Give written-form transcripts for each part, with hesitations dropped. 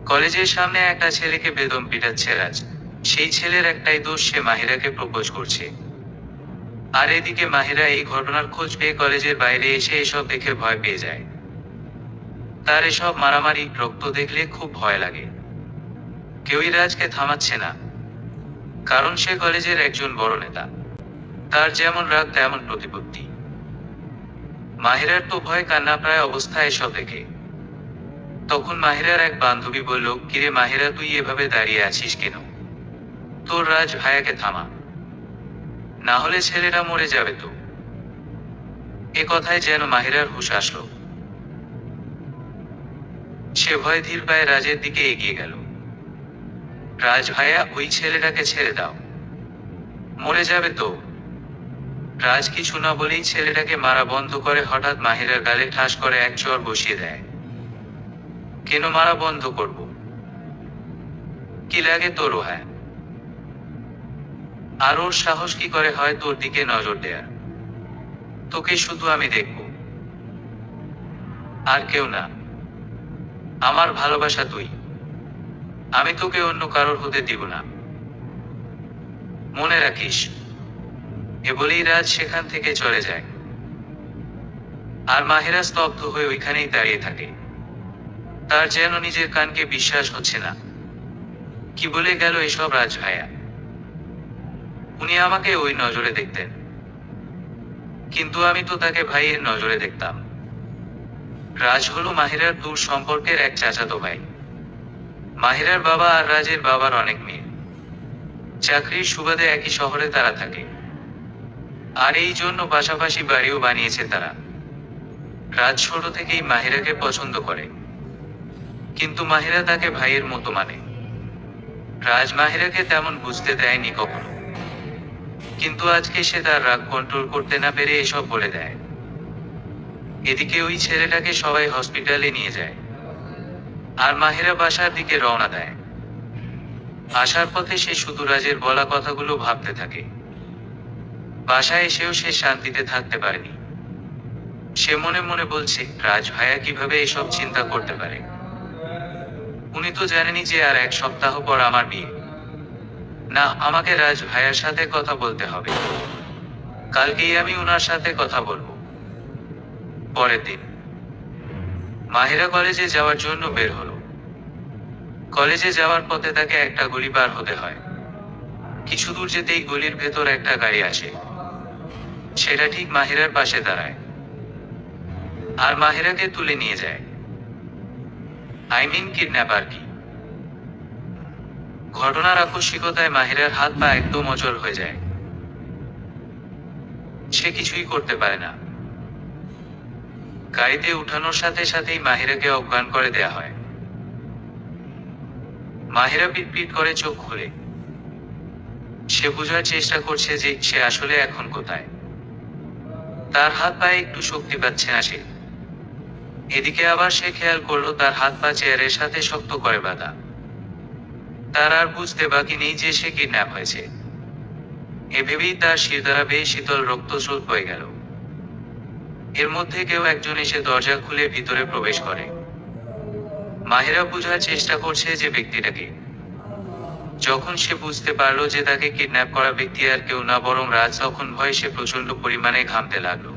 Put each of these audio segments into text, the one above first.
কলেজের সামনে একটা ছেলেকে বেদম পিটাচ্ছে রাজ। সেই ছেলের একটাই দোষ, সে মাহিরাকে প্রপোজ করছে। আর এদিকে মাহিরা এই ঘটনার খোঁজ পেয়ে কলেজের বাইরে এসে এসব দেখে ভয় পেয়ে যায়। তার এসব মারামারি রক্ত দেখলে খুব ভয় লাগে। কেউই রাজকে থামাচ্ছে না, কারণ সে কলেজের একজন বড় নেতা। তার যেমন রাগ তেমন প্রতিপত্তি। মাহিরার তো ভয় কান্না প্রায় অবস্থা এসব দেখে। তখন মাহিরার এক বান্ধবী বলল, কিরে মাহিরা, তুই এভাবে দাঁড়িয়ে আছিস কেন? তোর রাজ ভাইয়াকে থামা, না হলে ছেলেটা মরে যাবে তো। এ কথায় যেন মাহিরার হুঁশ আসলো। সে ভয় ধীর পায়ে রাজের দিকে এগিয়ে গেল। রাজ ভাইয়া, ওই ছেলেটাকে ছেড়ে দাও, মরে যাবে তো। রাজ কিছু না বলেই ছেলেটাকে মারা বন্ধ করে হঠাৎ মাহিরার গালে ঠাস করে এক চড় বসিয়ে দেয়। কেন মারা বন্ধ করব? কি লাগে তোর? হ্যাঁ, আর ওর সাহস কি করে হয় তোর দিকে নজর দেয়ার? তোকে শুধু আমি দেখব, আর কেউ না। আমার ভালোবাসা তুই, আমি তোকে অন্য কারোর হতে দিব না, মনে রাখিস। এ বলেই রাজ সেখান থেকে চলে যায়। আর মাহিরা স্তব্ধ হয়ে ওইখানেই দাঁড়িয়ে থাকে। তার যেন নিজের কানকে বিশ্বাস হচ্ছে না। কি বলে গেল এসব রাজ ভাইয়া? উনি আমাকে ওই নজরে দেখতেন, কিন্তু আমি তো তাকে ভাইয়ের নজরে দেখতাম। রাজ হলো মাহিরার দূর সম্পর্কের এক চাচাতো ভাই। মাহিরার বাবা আর রাজের বাবার অনেক মেয়ে। চাকরির সুবাদে একই শহরে তারা থাকে, আর এই জন্য পাশাপাশি বাড়িও বানিয়েছে তারা। রাজ ছোট থেকেই মাহিরাকে পছন্দ করে, কিন্তু মাহিরা তাকে ভাইয়ের মতো মানে। রাজ মাহিরাকে তেমন বুঝতে দেয়নি কখনো, কিন্তু আজকে সে তার রাগ কন্ট্রোল করতে না পেরে এসব বলে দেয়। এদিকে ওই ছেলেটাকে সবাই হসপিটালে নিয়ে যায়, আর মাহিরা বাসার দিকে রওনা দেয়। আসার পথে সে শুধু রাজের বলা কথাগুলো ভাবতে থাকে। বাসায় এসেও সে শান্তিতে থাকতে পারেনি। সে মনে মনে বলছে, রাজ ভাইয়া কিভাবে এসব চিন্তা করতে পারে? উনি তো জানেনি যে আর এক সপ্তাহ পর আমার বিয়ে। না, আমাকে রাজ ভাইয়ার সাথে কথা বলতে হবে। কালকেই আমি ওনার সাথে কথা বলবো। পরের দিন মাহিরা কলেজে যাওয়ার জন্য বের হলো। কলেজে যাওয়ার পথে তাকে একটা গলি পার হতে হয়। কিছু দূর যেতেই গলির ভেতর একটা গাড়ি আসে। সেটা ঠিক মাহিরার পাশে দাঁড়ায়, আর মাহিরাকে তুলে নিয়ে যায়। কিডন্যাপ আর কি। ঘটনার আকস্মিকতায় মাহিরার হাত পা একদম অচল হয়ে যায়। সে কিছুই করতে পারে না। গাড়িতে উঠানোর সাথে সাথেই মাহিরাকে অজ্ঞান করে দেয়া হয়। মাহিরা পিটপিট করে চোখ খুলে। সে বোঝার চেষ্টা করছে যে সে আসলে এখন কোথায়। তার হাত পায়ে একটু শক্তি পাচ্ছে না সে। এদিকে আবার সে খেয়াল করলো তার হাত পা চেয়ারের সাথে শক্ত করে বাঁধা। তার আর বুঝতে বাকি নেই যে সে কিডন্যাপ হয়েছে। এভেবেই তার শিরদাঁড়া বেয়ে শীতল রক্তস্রোত বয়ে গেল। এর মধ্যে কেউ একজন এসে দরজা খুলে ভিতরে প্রবেশ করে। মাহিরা বোঝার চেষ্টা করছে যে ব্যক্তিটাকে। যখন সে বুঝতে পারলো যে তাকে কিডন্যাপ করা ব্যক্তি আর কেউ না বরং রাজ, তখন ভয়ে সে প্রচন্ড পরিমাণে ঘামতে লাগলো।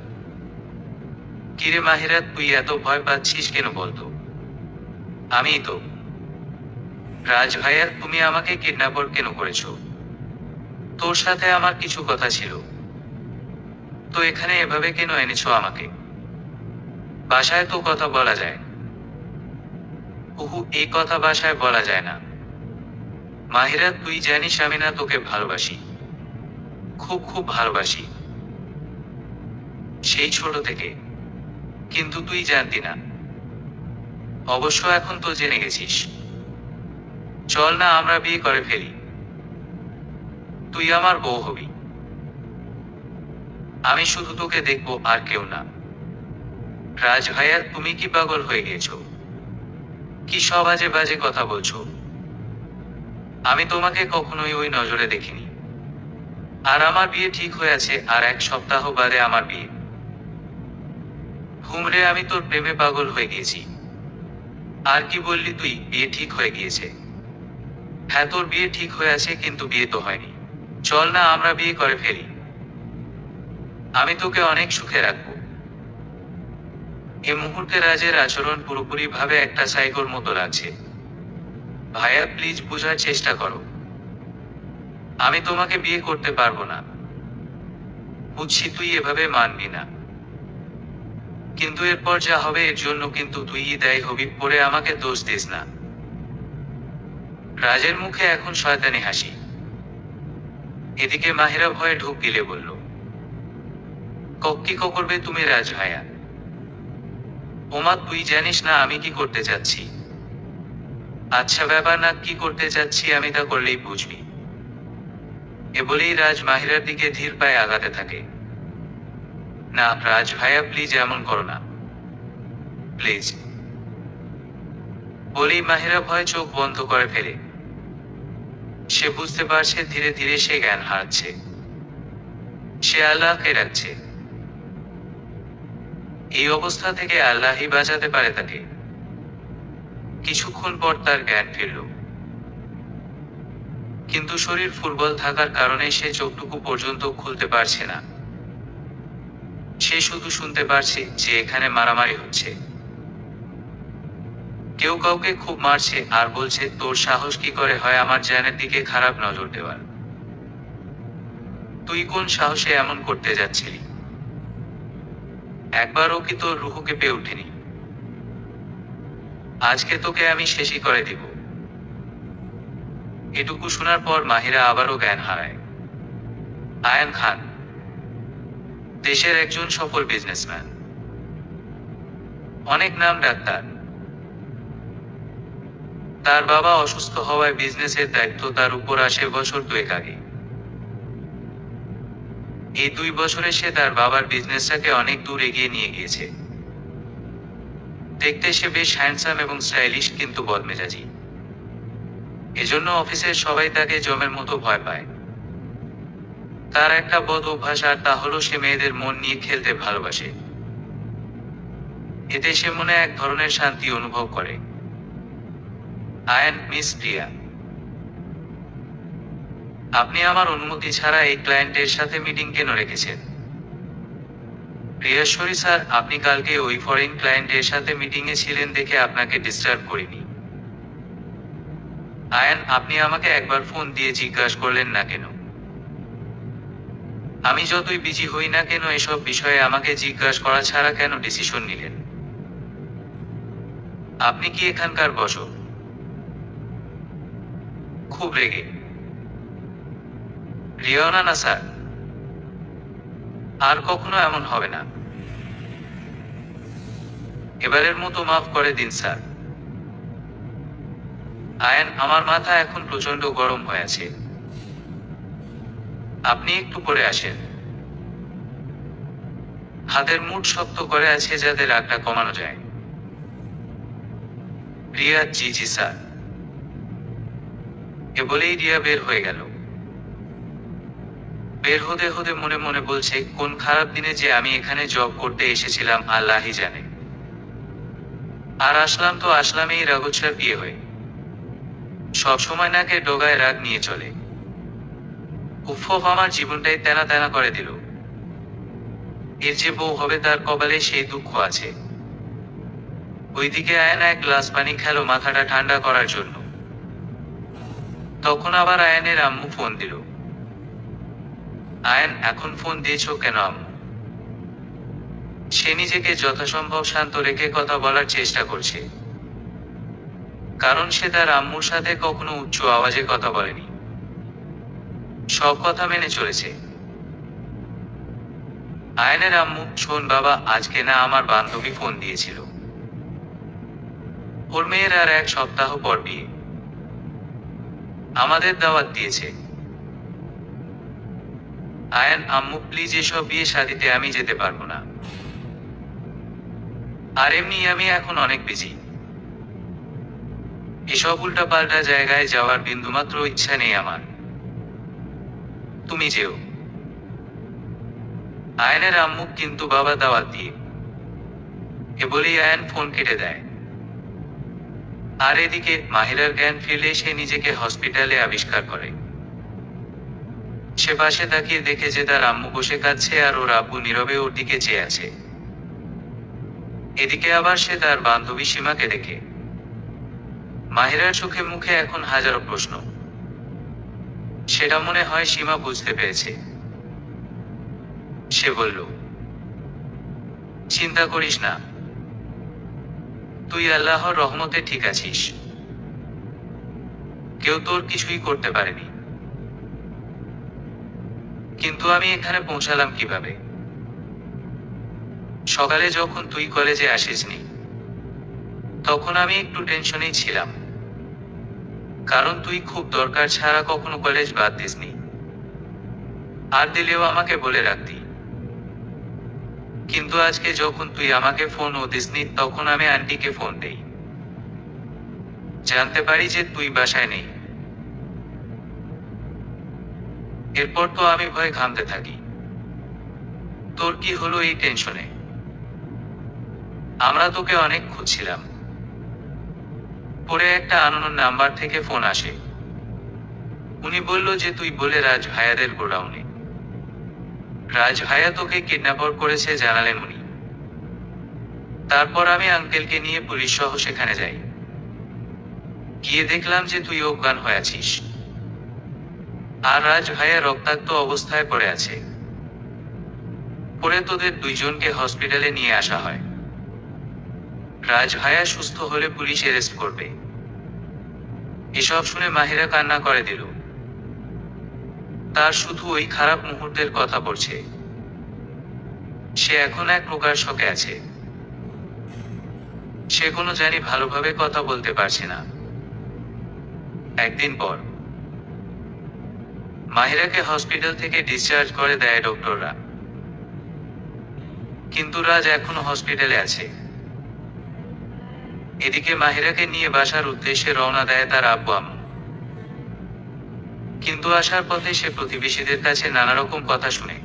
কিরে মাহিরা, তুই এত ভয় পাচ্ছিস কেন বলতো? আমি তো। রাজ ভাইয়া, তুমি আমাকে কিডন্যাপর কেন করেছো? তোর সাথে আমার কিছু কথা ছিল। তো এখানে এভাবে কেন এনেছো আমাকে? বাসায় তো কথা বলা যায়। এই কথা বাসায় বলা যায় না। মাহিরা, তুই জানিস আমি না তোকে ভালোবাসি, খুব খুব ভালোবাসি, সেই ছোট থেকে। কিন্তু তুই জানতি না। অবশ্য এখন তো জেনে গেছিস। চল না আমরা বিয়ে করে ফেলি। তুই আমার বউ হবি। আমি শুধু তোকে দেখবো, আর কেউ না। রাজ ভাইয়া, তুমি কি পাগল হয়ে গেছো? কি সব আজে বাজে কথা বলছো? আমি তোমাকে কখনোই ওই নজরে দেখিনি। আর আমার বিয়ে ঠিক হয়ে আছে, আর এক সপ্তাহ বাদে আমার বিয়ে। হুমরে, আমি তোর প্রেমে পাগল হয়ে গেছি। আর কি বললি তুই, বিয়ে ঠিক হয়ে গিয়েছে? হ্যাঁ, তোর বিয়ে ঠিক হয়ে আছে, কিন্তু বিয়ে তো হয়নি। চল না আমরা বিয়ে করে ফেলি। আমি তোকে অনেক সুখে রাখবো। এ মুহূর্তে রাজের আচরণ পুরোপুরি ভাবে একটা সাইকোর মতো লাগছে। ভাইয়া প্লিজ বোঝার চেষ্টা করো। আমি তোমাকে বিয়ে করতে পারবো না। বুঝছি তুই এভাবে মানবি না, কিন্তু এরপর যা হবে এর জন্য কিন্তু তুই দায়ী হবি, পরে আমাকে দোষ দিস না। রাজের মুখে এখন শয়তানি হাসি। এদিকে মাহিরা ভয়ে ঢোক গিলে বলল, কি করবে তুমি রাজ ভাইয়া? ওমা, তুই জানিস না আমি কি করতে চাচ্ছি। আচ্ছা ব্যাপার না, কি করতে চাচ্ছি আমি তা করলেই বুঝবি। এ বলেই রাজ মাহিরার দিকে ধীর পায়ে আগাতে থাকে। না রাজ ভাইয়া, প্লিজ এমন করো না, প্লিজ। বলেই মাহিরা ভয়ে চোখ বন্ধ করে ফেলে। সে বুঝতে পারছে ধীরে ধীরে সে জ্ঞান হারাচ্ছে। সে আল্লাহকে ডাকছে। এই অবস্থা থেকে আল্লাহই বাঁচাতে পারে তাকে। কিছুক্ষণ পর তার জ্ঞান ফিরল, কিন্তু শরীর দুর্বল থাকার কারণে সে চোখটুকু পর্যন্ত খুলতে পারছে না। সে শুধু শুনতে পারছে যে এখানে মারামারি হচ্ছে। কেউ কাউকে খুব মারছে আর বলছে, তোর সাহস কি করে হয় আমার জানের দিকে খারাপ নজর দেওয়ার? তুই কোন সাহসে এমন করতে যাচ্ছিলি? একবারও কি তোর রুহু কেঁপে ওঠেনি? আজকে তোকে আমি শেষই করে দিব। এটুকু শোনার পর মাহিরা আবারও জ্ঞান হারায়। আয়ান খান দেশের একজন সফল বিজনেসম্যান, অনেক নাম ডাক্তার। তার বাবা অসুস্থ হওয়ায় বিজনেসের দায়িত্ব তার উপর আসে বছর 2 আগে। এই 2 বছরে সে তার বাবার বিজনেসটাকে অনেক দূর এগিয়ে নিয়ে গিয়েছে। দেখতে সে বেশ হ্যান্ডসাম এবং স্টাইলিশ, কিন্তু বদমেজাজি। এজন্য অফিসের সবাই তাকে জমের মতো ভয় পায়। তার একটা বদ অভ্যাস, আর তা হলো সে মেয়েদের মন নিয়ে খেলতে ভালোবাসে। এতে সে মনে এক ধরনের শান্তি অনুভব করে। আয়ান, মিস প্রিয়া, আপনি আমার অনুমতি ছাড়া এই ক্লায়েন্টের সাথে মিটিং কেন রেখেছেন? প্রিয়াশ্বরী স্যার, আপনি কালকে ওই ফরেন ক্লায়েন্টের সাথে মিটিংয়ে ছিলেন দেখে আপনাকে ডিস্টার্ব করিনি। আয়ান, আপনি আমাকে একবার ফোন দিয়ে জিজ্ঞাসা করলেন না কেন? আমি যতই বিজি হই না কেন, এসব বিষয়ে আমাকে জিজ্ঞাসা করা ছাড়া কেন ডিসিশন নিলেন? আপনি কি এখানকার বস? খুব রেগে। রিওনা, না স্যার, আর কখনো এমন হবে না। এবারের মতো মাফ করে দিন স্যার। আয়ান, আমার মাথা এখন প্রচন্ড গরম হয়ে আছে। আপনি একটু পরে আসেন। হাতের মুঠ শক্ত করে আছে যাতে রাগটা কমানো যায়। রিয়া, জি জি স্যার। এ বলেই রিয়া বের হয়ে গেল। বের হতে হতে মনে মনে বলছে, কোন খারাপ দিনে যে আমি এখানে জব করতে এসেছিলাম আল্লাহই জানে। আর আসলাম তো আসলাম এই রাগচ্ছার বিয়ে হয়ে। সবসময় নাকে ডগায় রাগ নিয়ে চলে। উফ, আমার জীবনটাই তেনা তেনা করে দিল। এর যে বউ হবে তার কপালে সেই দুঃখ আছে। ওইদিকে আয়ান এক গ্লাস পানি খেলো মাথাটা ঠান্ডা করার জন্য। তখন আবার আয়ানের আম্মু ফোন দিল। আয়ান, এখন ফোন দিয়েছ কেন আম্মু? সে নিজেকে যথাসম্ভব শান্ত রেখে কথা বলার চেষ্টা করছে, কারণ সে তার আম্মুর সাথে কখনো উচ্চ আওয়াজে কথা বলেনি। সব কথা মেনে চলেছে। আয়ানের আম্মু, শোন বাবা, আজকে না আমার বান্ধবী ফোন দিয়েছিল। ওর মেয়ের আর 1 সপ্তাহ পর বিয়ে। আমাদের দাওয়াত দিয়েছে। আয়ান, আম্মু প্লিজ, এসব বিয়ে শাদিতে আমি যেতে পারবো না। আর এমনি আমি এখন অনেক বিজি। এসব উল্টাপাল্টা জায়গায় যাওয়ার বিন্দুমাত্র ইচ্ছা নেই আমার। তুমি যেও। আয়ানের আম্মু, কিন্তু বাবা দাওয়াত দিয়ে। এ বলেই আয়ান ফোন কেটে দেয়। আর এদিকে মাহিরার জ্ঞান ফিরলে সে নিজেকে হসপিটালে আবিষ্কার করে। সে পাশে তাকিয়ে দেখে যে তার আম্মু বসে কাঁদছে আর ওর আব্বু নীরবে ওর দিকে চেয়ে আছে। এদিকে আবার সে তার বান্ধবী সীমাকে দেখে। মাহিরার চোখে মুখে এখন হাজারো প্রশ্ন। সেটা মনে হয় সীমা বুঝতে পেরেছে। সে বলল, চিন্তা করিস না, তুই আল্লাহর রহমতে ঠিক আছিস। কেউ তোর কিছুই করতে পারেনি। কিন্তু আমি এখানে পৌঁছালাম কিভাবে? সকালে যখন তুই কলেজে আসিসনি তখন আমি একটু টেনশনেই ছিলাম, কারণ তুই খুব দরকার ছাড়া কখনো কলেজ বাদ দিসনি। আর দিলেও আমাকে বলে রাখতি। কিন্তু আজকে যখন তুই আমাকে ফোনও দিসনি তখন আমি আন্টিকে ফোন দেই। জানতে পারি যে তুই বাসায় নেই। এরপর তো আমি ভয়ে ঘামতে থাকি। তোর কি হলো এই টেনশনে? আমরা তোকে অনেক খুঁজছিলাম। পরে একটা আননোন নাম্বার থেকে ফোন আসে। উনি বলল যে তুই বলে রাজ ভাইয়াদের গোডাউনে। রাজ ভাইয়া তোকে কিডন্যাপার করেছে জানালেন উনি। তারপর আমি আঙ্কেলকে নিয়ে পুলিশ সহ সেখানে যাই। গিয়ে দেখলাম যে তুই অজ্ঞান হয়ে আছিস, আর রাজ ভাইয়া রক্তাক্ত অবস্থায় পড়ে আছে। পরে তোদের দুইজনকে হসপিটালে নিয়ে আসা হয়। রাজ ভাইয়া সুস্থ হলে পুলিশ অ্যারেস্ট করবে। এসব শুনে মাহিরা কান্না করে দিল। তার শুধু ওই খারাপ মুহূর্তের কথা পড়ছে। সে এখন এক প্রকার শকে আছে। সে কোনো জানি ভালোভাবে কথা বলতে পারছে না। একদিন পর মাহিরাকে হসপিটাল থেকে ডিসচার্জ করে দেয় ডক্টররা। কিন্তু রাজ এখনো হসপিটালে আছে। এদিকে মাহিরাকে নিয়ে বাসার উদ্দেশ্যে রওনা দেয় তার আব্বু আম্মু। কিন্তু আসার পথে সে প্রতিবেশীদের কাছে নানা রকম কথা শুনে।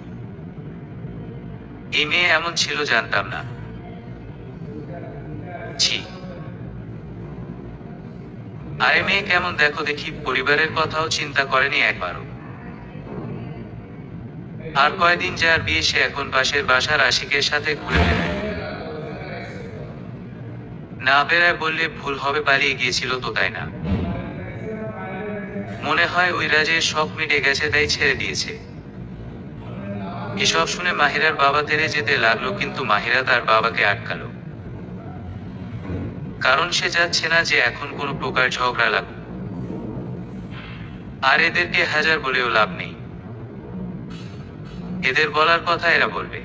এই মেয়ে এমন ছিল জানতাম না। ছি, আরে মেয়ে কেমন দেখো দেখি, পরিবারের কথাও চিন্তা করেনি একবারও। আর কয়দিন যার বিয়ে সে এখন পাশের বাসার আশিকের সাথে ঘুরে বেড়ায়। না বেড়ায় বললে ভুল হবে, পালিয়ে গিয়েছিল তো, তাই না? মনে হয় ওই রাজের শখ মিটে গেছে তাই ছেড়ে দিয়েছে। এসব শুনে মাহিরার বাবা তেড়ে যেতে লাগলো, কিন্তু মাহিরা তার বাবাকে আটকালো। কারণ সে যাচ্ছে না যে এখন কোনো প্রকার ঝগড়া লাগুক। আর এদেরকে হাজার বলেও লাভ নেই। এদের বলার কথা এরা বলবে।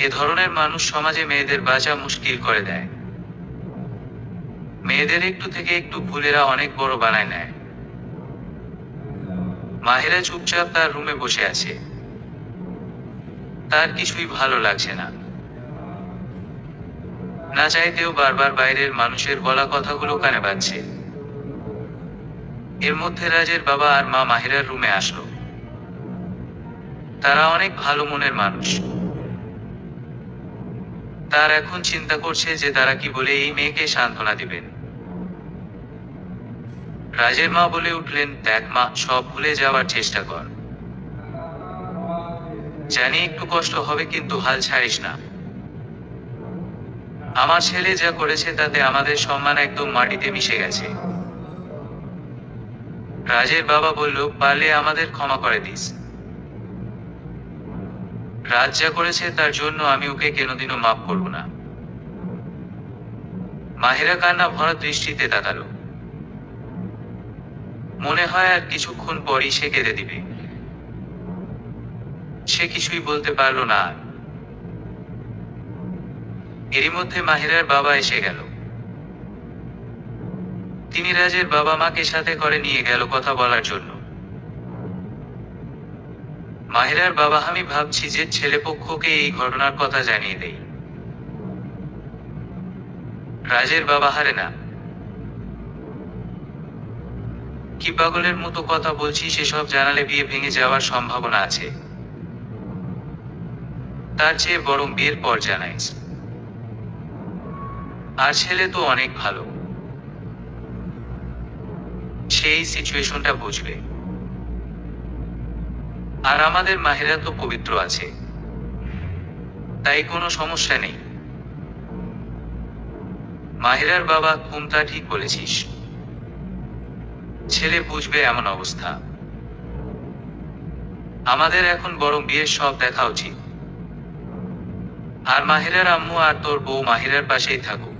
এ ধরনের মানুষ সমাজে মেয়েদের বাঁচা মুশকিল করে দেয়। মেয়েদের একটু থেকে একটু ভুলেরা অনেক বড় বানায় নেয়। মাহিরা চুপচাপ তার রুমে বসে আছে। তার কিছুই ভালো লাগছে না। না চাইতেও বারবার বাইরের মানুষের বলা কথাগুলো কানে বাজছে। এর মধ্যে রাজের বাবা আর মা মাহিরার রুমে আসলো। তারা অনেক ভালো মনের মানুষ। তার এখন চিন্তা করছে যে তারা কি বলে এই মেয়েকে সান্ত্বনা দিবেন। রাজের মা বলে উঠলেন, দেখ মা, সব ভুলে যাওয়ার চেষ্টা কর। জানি একটু কষ্ট হবে, কিন্তু হাল ছাড়িস না। আমার ছেলে যা করেছে তাতে আমাদের সম্মান একদম মাটিতে মিশে গেছে। রাজের বাবা বলল, পারলে আমাদের ক্ষমা করে দিস। রাজ যা করেছে তার জন্য আমি ওকে কোনোদিনও মাফ করব না। মাহিরা কান্না ভরা দৃষ্টিতে তাকালো। মনে হয় আর কিছুক্ষণ পরই সে কেঁদে দিবে। সে কিছুই বলতে পারল না। এরই মধ্যে মাহিরার বাবা এসে গেল। তিনি রাজের বাবা মাকে সাথে করে নিয়ে গেল কথা বলার জন্য। মাহিরার বাবা, আমি ভাবছি যে ছেলেপক্ষকে এই ঘটনার কথা জানিয়ে দেই। রাজের বাবা, হারে না, কি পাগলের মতো কথা বলছিস? সেসব জানালে বিয়ে ভেঙে যাওয়ার সম্ভাবনা আছে। তার চেয়ে বরং বিয়ের পর জানাইস। আর ছেলে তো অনেক ভালো, সেই সিচুয়েশনটা বুঝবে। আর আমাদের মাহিরা তো পবিত্র আছে, তাই কোনো সমস্যা নেই। মাহিরার বাবা, তুমটা ঠিক বলেছিস, ছেলে বুঝবে এমন অবস্থা। আমাদের এখন বরং বিয়ের সব দেখা উচিত। আর মাহিরার আম্মু আর তোর বউ মাহিরার পাশেই থাকুক।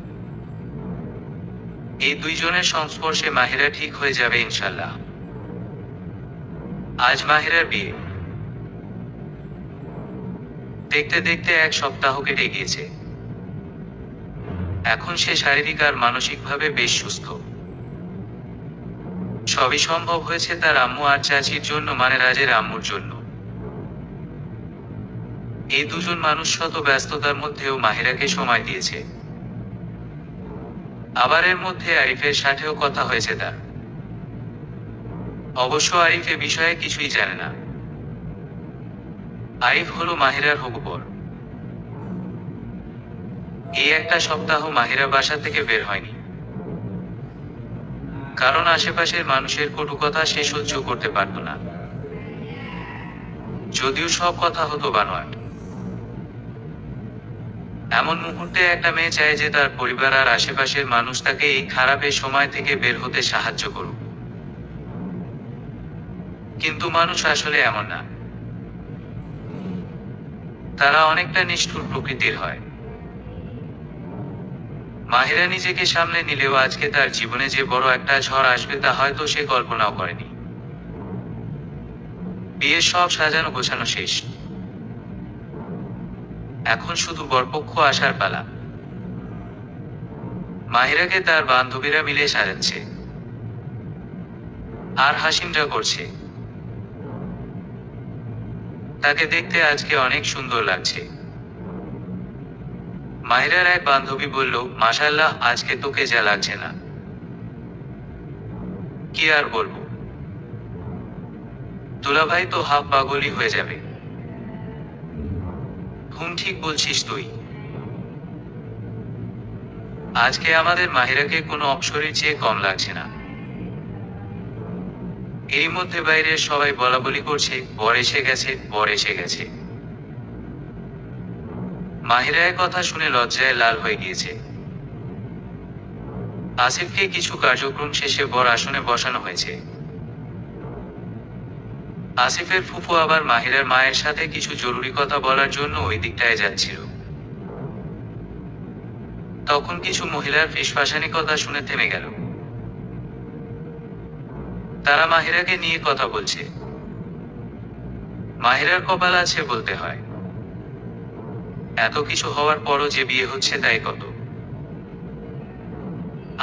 এই দুইজনের সংস্পর্শে মাহিরা ঠিক হয়ে যাবে ইনশাল্লাহ। আজ মাহিরার বিয়ে। দেখতে দেখতে 1 সপ্তাহ কেটে গিয়েছে। এখন সে শারীরিক আর মানসিকভাবে বেশ সুস্থ। সবই সম্ভব হয়েছে তার আম্মু আর চাচির জন্য, মানে রাজের আম্মুর জন্য। এই দুজন মানুষ শত ব্যস্ততার মধ্যেও মাহিরাকে সময় দিয়েছে। আবার এর মধ্যে আরিফের সাথেও কথা হয়েছে তার। অবশ্য আরিফ এ বিষয়ে কিছুই জানে না। আরিফ হলো মাহিরার হবু বর। এই 1 সপ্তাহ মাহিরা বাসা থেকে বের হয়নি, কারণ আশেপাশের মানুষের কটু কথা সে সহ্য করতে পারত না। যদিও সব কথা হতো বানোয়াট। এমন মুহূর্তে একটা মেয়ে চায় যে তার পরিবার আর আশেপাশের মানুষ তাকে এই খারাপের সময় থেকে বের হতে সাহায্য করুক। কিন্তু মানুষ আসলে এমন না। তারা অনেকটা নিষ্ঠুর প্রকৃতির হয়। মাহিরা নিজেকে সামলে নিলেও আজকে তার জীবনে যে বড় একটা ঝড় আসবে তা হয়তো সে কল্পনাও করেনি। বিয়ের সব সাজানো গোছানো শেষ। এখন শুধু বরপক্ষ আসার পালা। মাহিরাকে তার বান্ধবীরা মিলে সাজাচ্ছে আর হাসিমটা করছে। তাকে দেখতে আজকে অনেক সুন্দর লাগছে। মাহিরার এক বান্ধবী বলল, মাশাআল্লাহ, আজকে তোকে যা লাগছে না। কি আর বলবো, দুলাভাই তো হাফ পাগলই হয়ে যাবে। ঠিক বলছিস তুই। আজকে আমাদের মাহিরাকে কোনো অপসরীর চেয়ে কম লাগছে না। এরই মধ্যে বাইরের সবাই বলাবলি করছে, বর এসে গেছে, বর এসে গেছে। মাহিরা এ কথা শুনে লজ্জায় লাল হয়ে গিয়েছে। আসিফকে কিছু কার্যক্রম শেষে বর আসনে বসানো হয়েছে। আসিফের ফুফু আবার মাহিরার মায়ের সাথে কিছু জরুরি কথা বলার জন্য ওই দিকটায় যাচ্ছিল। তখন কিছু মহিলার ফিসফাসানি কথা শুনে থেমে গেল। তারা মাহিরাকে নিয়ে কথা বলছে। মাহিরার কপাল আছে বলতে হয়। এত কিছু হওয়ার পরও যে বিয়ে হচ্ছে তাই কত।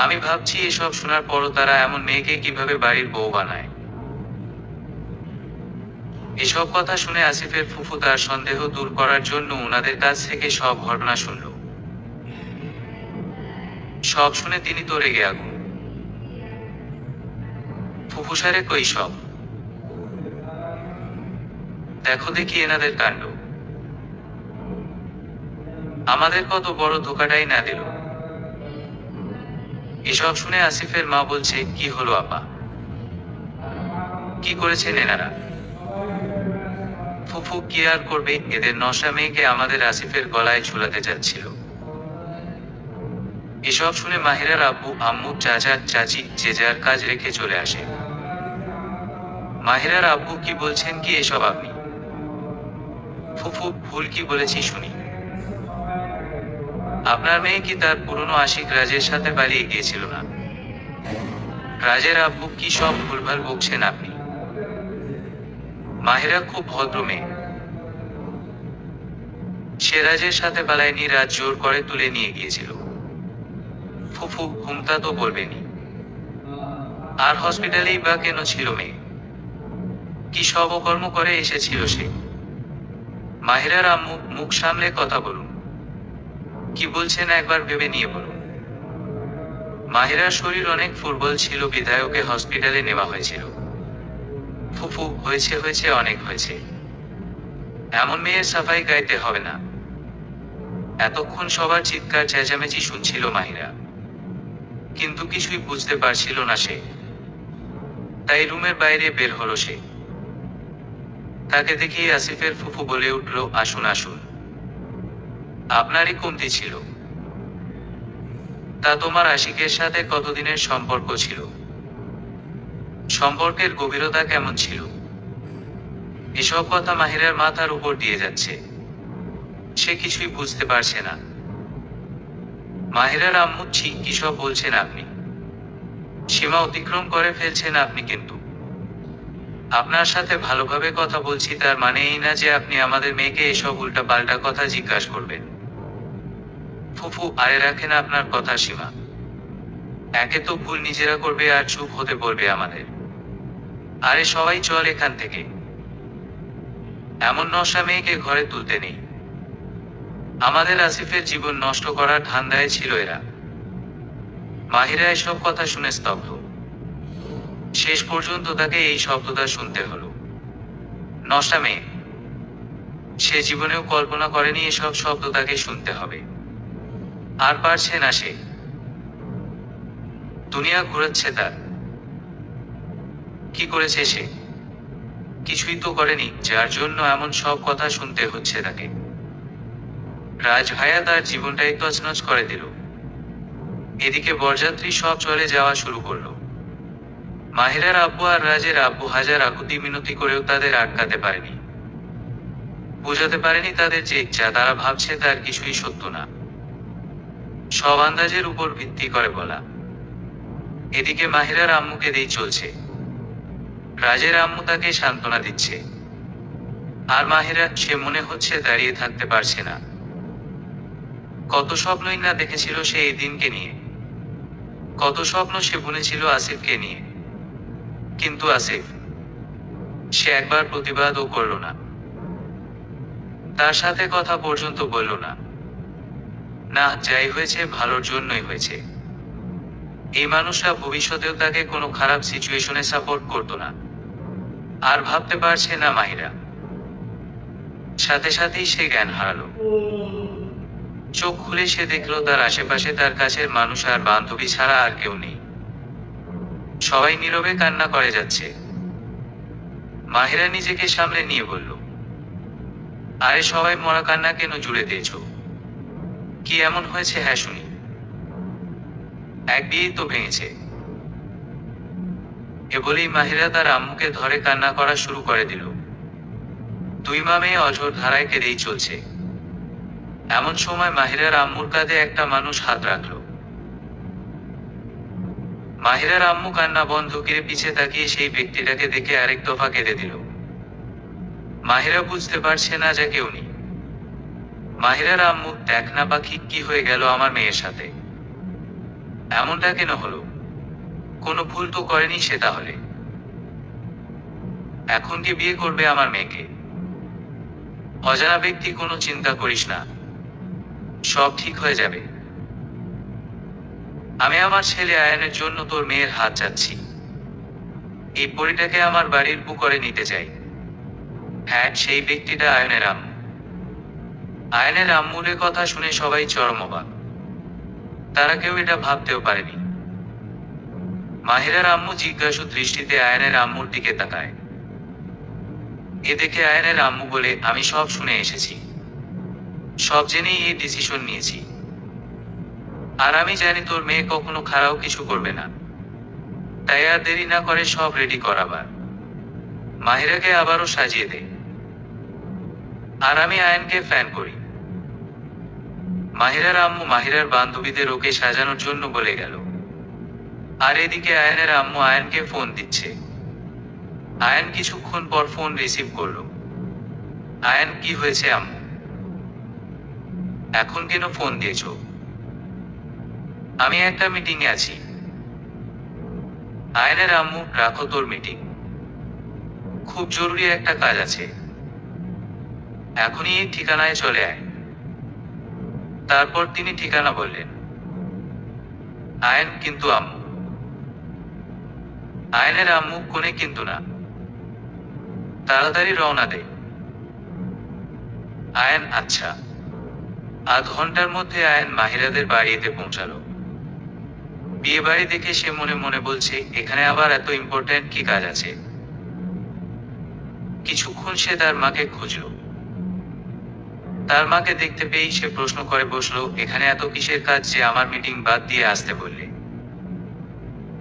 আমি ভাবছি এসব শোনার পরও তারা এমন মেয়েকে কিভাবে বাড়ির বউ বানায়। এসব কথা শুনে আসিফের ফুফু তার সন্দেহ দূর করার জন্য উনাদের কাছ থেকে সব ঘটনা শুনল। সব শুনে তিনি তো রেগে আগুন। ফুফুসারে কই সব, দেখো দেখি এনাদের কাণ্ড। আমাদের কত বড় ধোকাটাই না দিল। এসব শুনে আসিফের মা বলছে, কি হলো আপা, কি করেছেন এনারা? ফুফু কি আর করবে, এদের নশা মেয়েকে আমাদের আসিফের গলায় ঝুলাতে যাচ্ছিল। এসব শুনে মাহিরার আব্বু আম্মু চাচা চাচি যে যার কাজ রেখে চলে আসে। মাহিরার আব্বু, কি বলছেন কি এসব আপনি? ফুফু, ভুল কি বলেছি শুনি। আপনার মেয়ে কি তার পুরনো আশিক রাজের সাথে পালিয়ে গিয়েছিল না? রাজের আব্বু, কি সব ভুলভাল বকছেন আপনি? মাহিরা খুব ভদ্র মেয়ে। সে রাজের সাথে পালায়নি, রাজ জোর করে তুলে নিয়ে গিয়েছিল। ফুফু, ঘুমতা তো বলবেনি। আর হসপিটালেই বা কেন ছিল মেয়ে? কি সব অকর্ম করে এসেছিল সে? মাহিরার আম্মু, মুখ সামলে কথা বলুন। কি বলছেন একবার ভেবে নিয়ে বলুন। মাহিরার শরীর অনেক দুর্বল ছিল বিধায় ওকে হসপিটালে নেওয়া হয়েছিল। ফুফু, হয়েছে হয়েছে, অনেক হয়েছে। এমন মেয়ের সাফাই গাইতে হবে না। এতক্ষণ সবার চিৎকার চেঁচামেচি শুনছিল মাহিরা, কিন্তু কিছুই বুঝতে পারছিল না সে। তাই রুমের বাইরে বের হলো সে। তাকে দেখেই আসিফের ফুফু বলে উঠল, আসুন আসুন, আপনারই কমতি ছিল। তা তোমার আশিকের সাথে কতদিনের সম্পর্ক ছিল? সম্পর্কের গভীরতা কেমন ছিল? এসব কথা মাহিরার মাথার উপর দিয়ে যাচ্ছে। সে কিছুই বুঝতে পারছে না। মাহিরার আম্মু, ছি, কি সব বলছেন আপনি? সীমা অতিক্রম করে ফেলছেন আপনি। কিন্তু আপনার সাথে ভালোভাবে কথা বলছি, তার মানে এই না যে আপনি আমাদের মেয়েকে এসব উল্টাপাল্টা কথা জিজ্ঞাসা করবেন। ফুফু, আরে রাখেন আপনার কথা সীমা। একে তো ভুল নিজেরা করবে আর চুপ হতে বলবে আমাদের। আরে সবাই চল এখান থেকে। এমন নশা মেয়েকে ঘরে তুলতে নেই। আমাদের আসিফের জীবন নষ্ট করার ধান্দায় ছিল এরা। মাহিরা এসব কথা শুনে স্তব্ধ। শেষ পর্যন্ত তাকে এই শব্দটা শুনতে হলো, নশা মেয়ে। সে জীবনেও কল্পনা করেনি এসব শব্দ তাকে শুনতে হবে। আর পারছে না সে। দুনিয়া ঘুরাচ্ছে তার। কি করেছে সে? কিছুই তো করেনি, যার জন্য এমন সব কথা শুনতে হচ্ছে তাকে। রাজ ভাইয়া তার জীবনটাই তছনছ করে দিল। এদিকে বরযাত্রী সব চলে যাওয়া শুরু করলো। মাহিরার আব্বু আর রাজের আব্বু হাজার আকুতি মিনতি করেও তাদের আটকাতে পারেনি। বোঝাতে পারেনি তাদের যে ইচ্ছা তারা ভাবছে তার কিছুই সত্য না, সব আন্দাজের উপর ভিত্তি করে বলা। এদিকে মাহিরার আম্মুকে দিয়ে চলছে। রাজের আম্মু তাকে সান্ত্বনা দিচ্ছে। আর মাহিরা, সে মনে হচ্ছে দাঁড়িয়ে থাকতে পারছে না। কত স্বপ্নই না দেখেছিল সে এই দিনকে নিয়ে। কত স্বপ্ন সে বুনেছিল আসিফকে নিয়ে। কিন্তু আসিফ, সে একবার প্রতিবাদও করল না। তার সাথে কথা পর্যন্ত বলল না। না, যাই হয়েছে ভালোর জন্যই হয়েছে। এই মানুষরা ভবিষ্যতেও তাকে কোনো খারাপ সিচুয়েশনে সাপোর্ট করতো না। আর ভাবতে পারছে না মাহিরা। সাথে সাথেই সে জ্ঞান হারালো। চোখ খুলে সে দেখলো তার আশেপাশে তার কাছের মানুষ আর বান্ধবী ছাড়া আর কেউ নেই। সবাই নীরবে কান্না করে যাচ্ছে। মাহিরা নিজেকে সামলে নিয়ে বলল, আরে সবাই মরা কান্না কেন জুড়ে দিয়েছ? কি এমন হয়েছে? হ্যাঁ শুনি। এক বিয়েই তো ভেঙেছে। এ বলেই মাহিরা তার আম্মুকে ধরে কান্না করা শুরু করে দিল। দুই মা মেয়ে অঝোর ধারায় কেঁদেই চলছে। এমন সময় মাহিরার আম্মুর কাঁধে একটা মানুষ হাত রাখলো। মাহিরার আম্মু কান্না বন্ধ করে পিছে তাকিয়ে সেই ব্যক্তিটাকে দেখে আরেক দফা কেঁদে দিল। মাহিরা বুঝতে পারছে না যে কেউ নেই। মাহিরার আম্মু, দেখ না পাখি, কি হয়ে গেল আমার মেয়ের সাথে? এমনটা কেন হলো? কোনো ভুল তো করেনি সে তাহলে? এখন কি বিয়ে করবে আমার মেয়েকে? অজানা ব্যক্তি, কোনো চিন্তা করিস না, সব ঠিক হয়ে যাবে। আমি আমার ছেলে আয়নের জন্য তোর মেয়ের হাত চাচ্ছি। এই পরিটাকে আমার বাড়ির বউ করে নিতে চাই। হ্যাঁ, সেই ব্যক্তিটা আয়নের আম্মু। আয়নের আম্মুর এ কথা শুনে সবাই চরম অবাক। তারা কেউ এটা ভাবতেও পারেনি। মাহিরার আম্মু জিজ্ঞাসু দৃষ্টিতে আয়নের আম্মুর দিকে তাকায়। এ দেখে আয়নের আম্মু বলে, আমি সব শুনে এসেছি, সব জেনেই এই ডিসিশন নিয়েছি। আর আমি জানি তোর মেয়ে কখনো খারাপ কিছু করবে না। তাই আর দেরি না করে সব রেডি করাবার। মাহিরাকে আবারও সাজিয়ে দে। আর আমি আয়নকে ফ্যান করি। মাহিরার আম্মু মাহিরার বান্ধবীদের ওকে সাজানোর জন্য বলে গেল। আর এদিকে আয়নের আম্মু আয়নকে ফোন দিচ্ছে। আয়ন কিছুক্ষণ পর ফোন রিসিভ করলো। আয়ন, কি হয়েছে আম্মু? এখন কেন ফোন দিয়েছো? আমি একটা মিটিংয়ে আছি। আয়নের আম্মু, রাখো তোর মিটিং, খুব জরুরি একটা কাজ আছে। এখনই এই ঠিকানায় চলে আয়। তারপর তিনি ঠিকানা বললেন। আয়ন, কিন্তু আম্মু? আয়নের আম্মু, কোনে কিন্তু না, তাড়াতাড়ি রওনা দে। আয়ন, আচ্ছা। আধ ঘন্টার মধ্যে আয়ান মাহিরাদের বাড়িতে পৌঁছালো। বিয়ে বাড়ি দেখে সে মনে মনে বলছে, এখানে আবার এত ইম্পর্ট্যান্ট কি কাজ আছে। কিছুক্ষণ সে তার মাকে খুঁজল। তার মাকে দেখতে পেয়েই সে প্রশ্ন করে বসলো, এখানে এত কিসের কাজ যে আমার মিটিং বাদ দিয়ে আসতে বললে?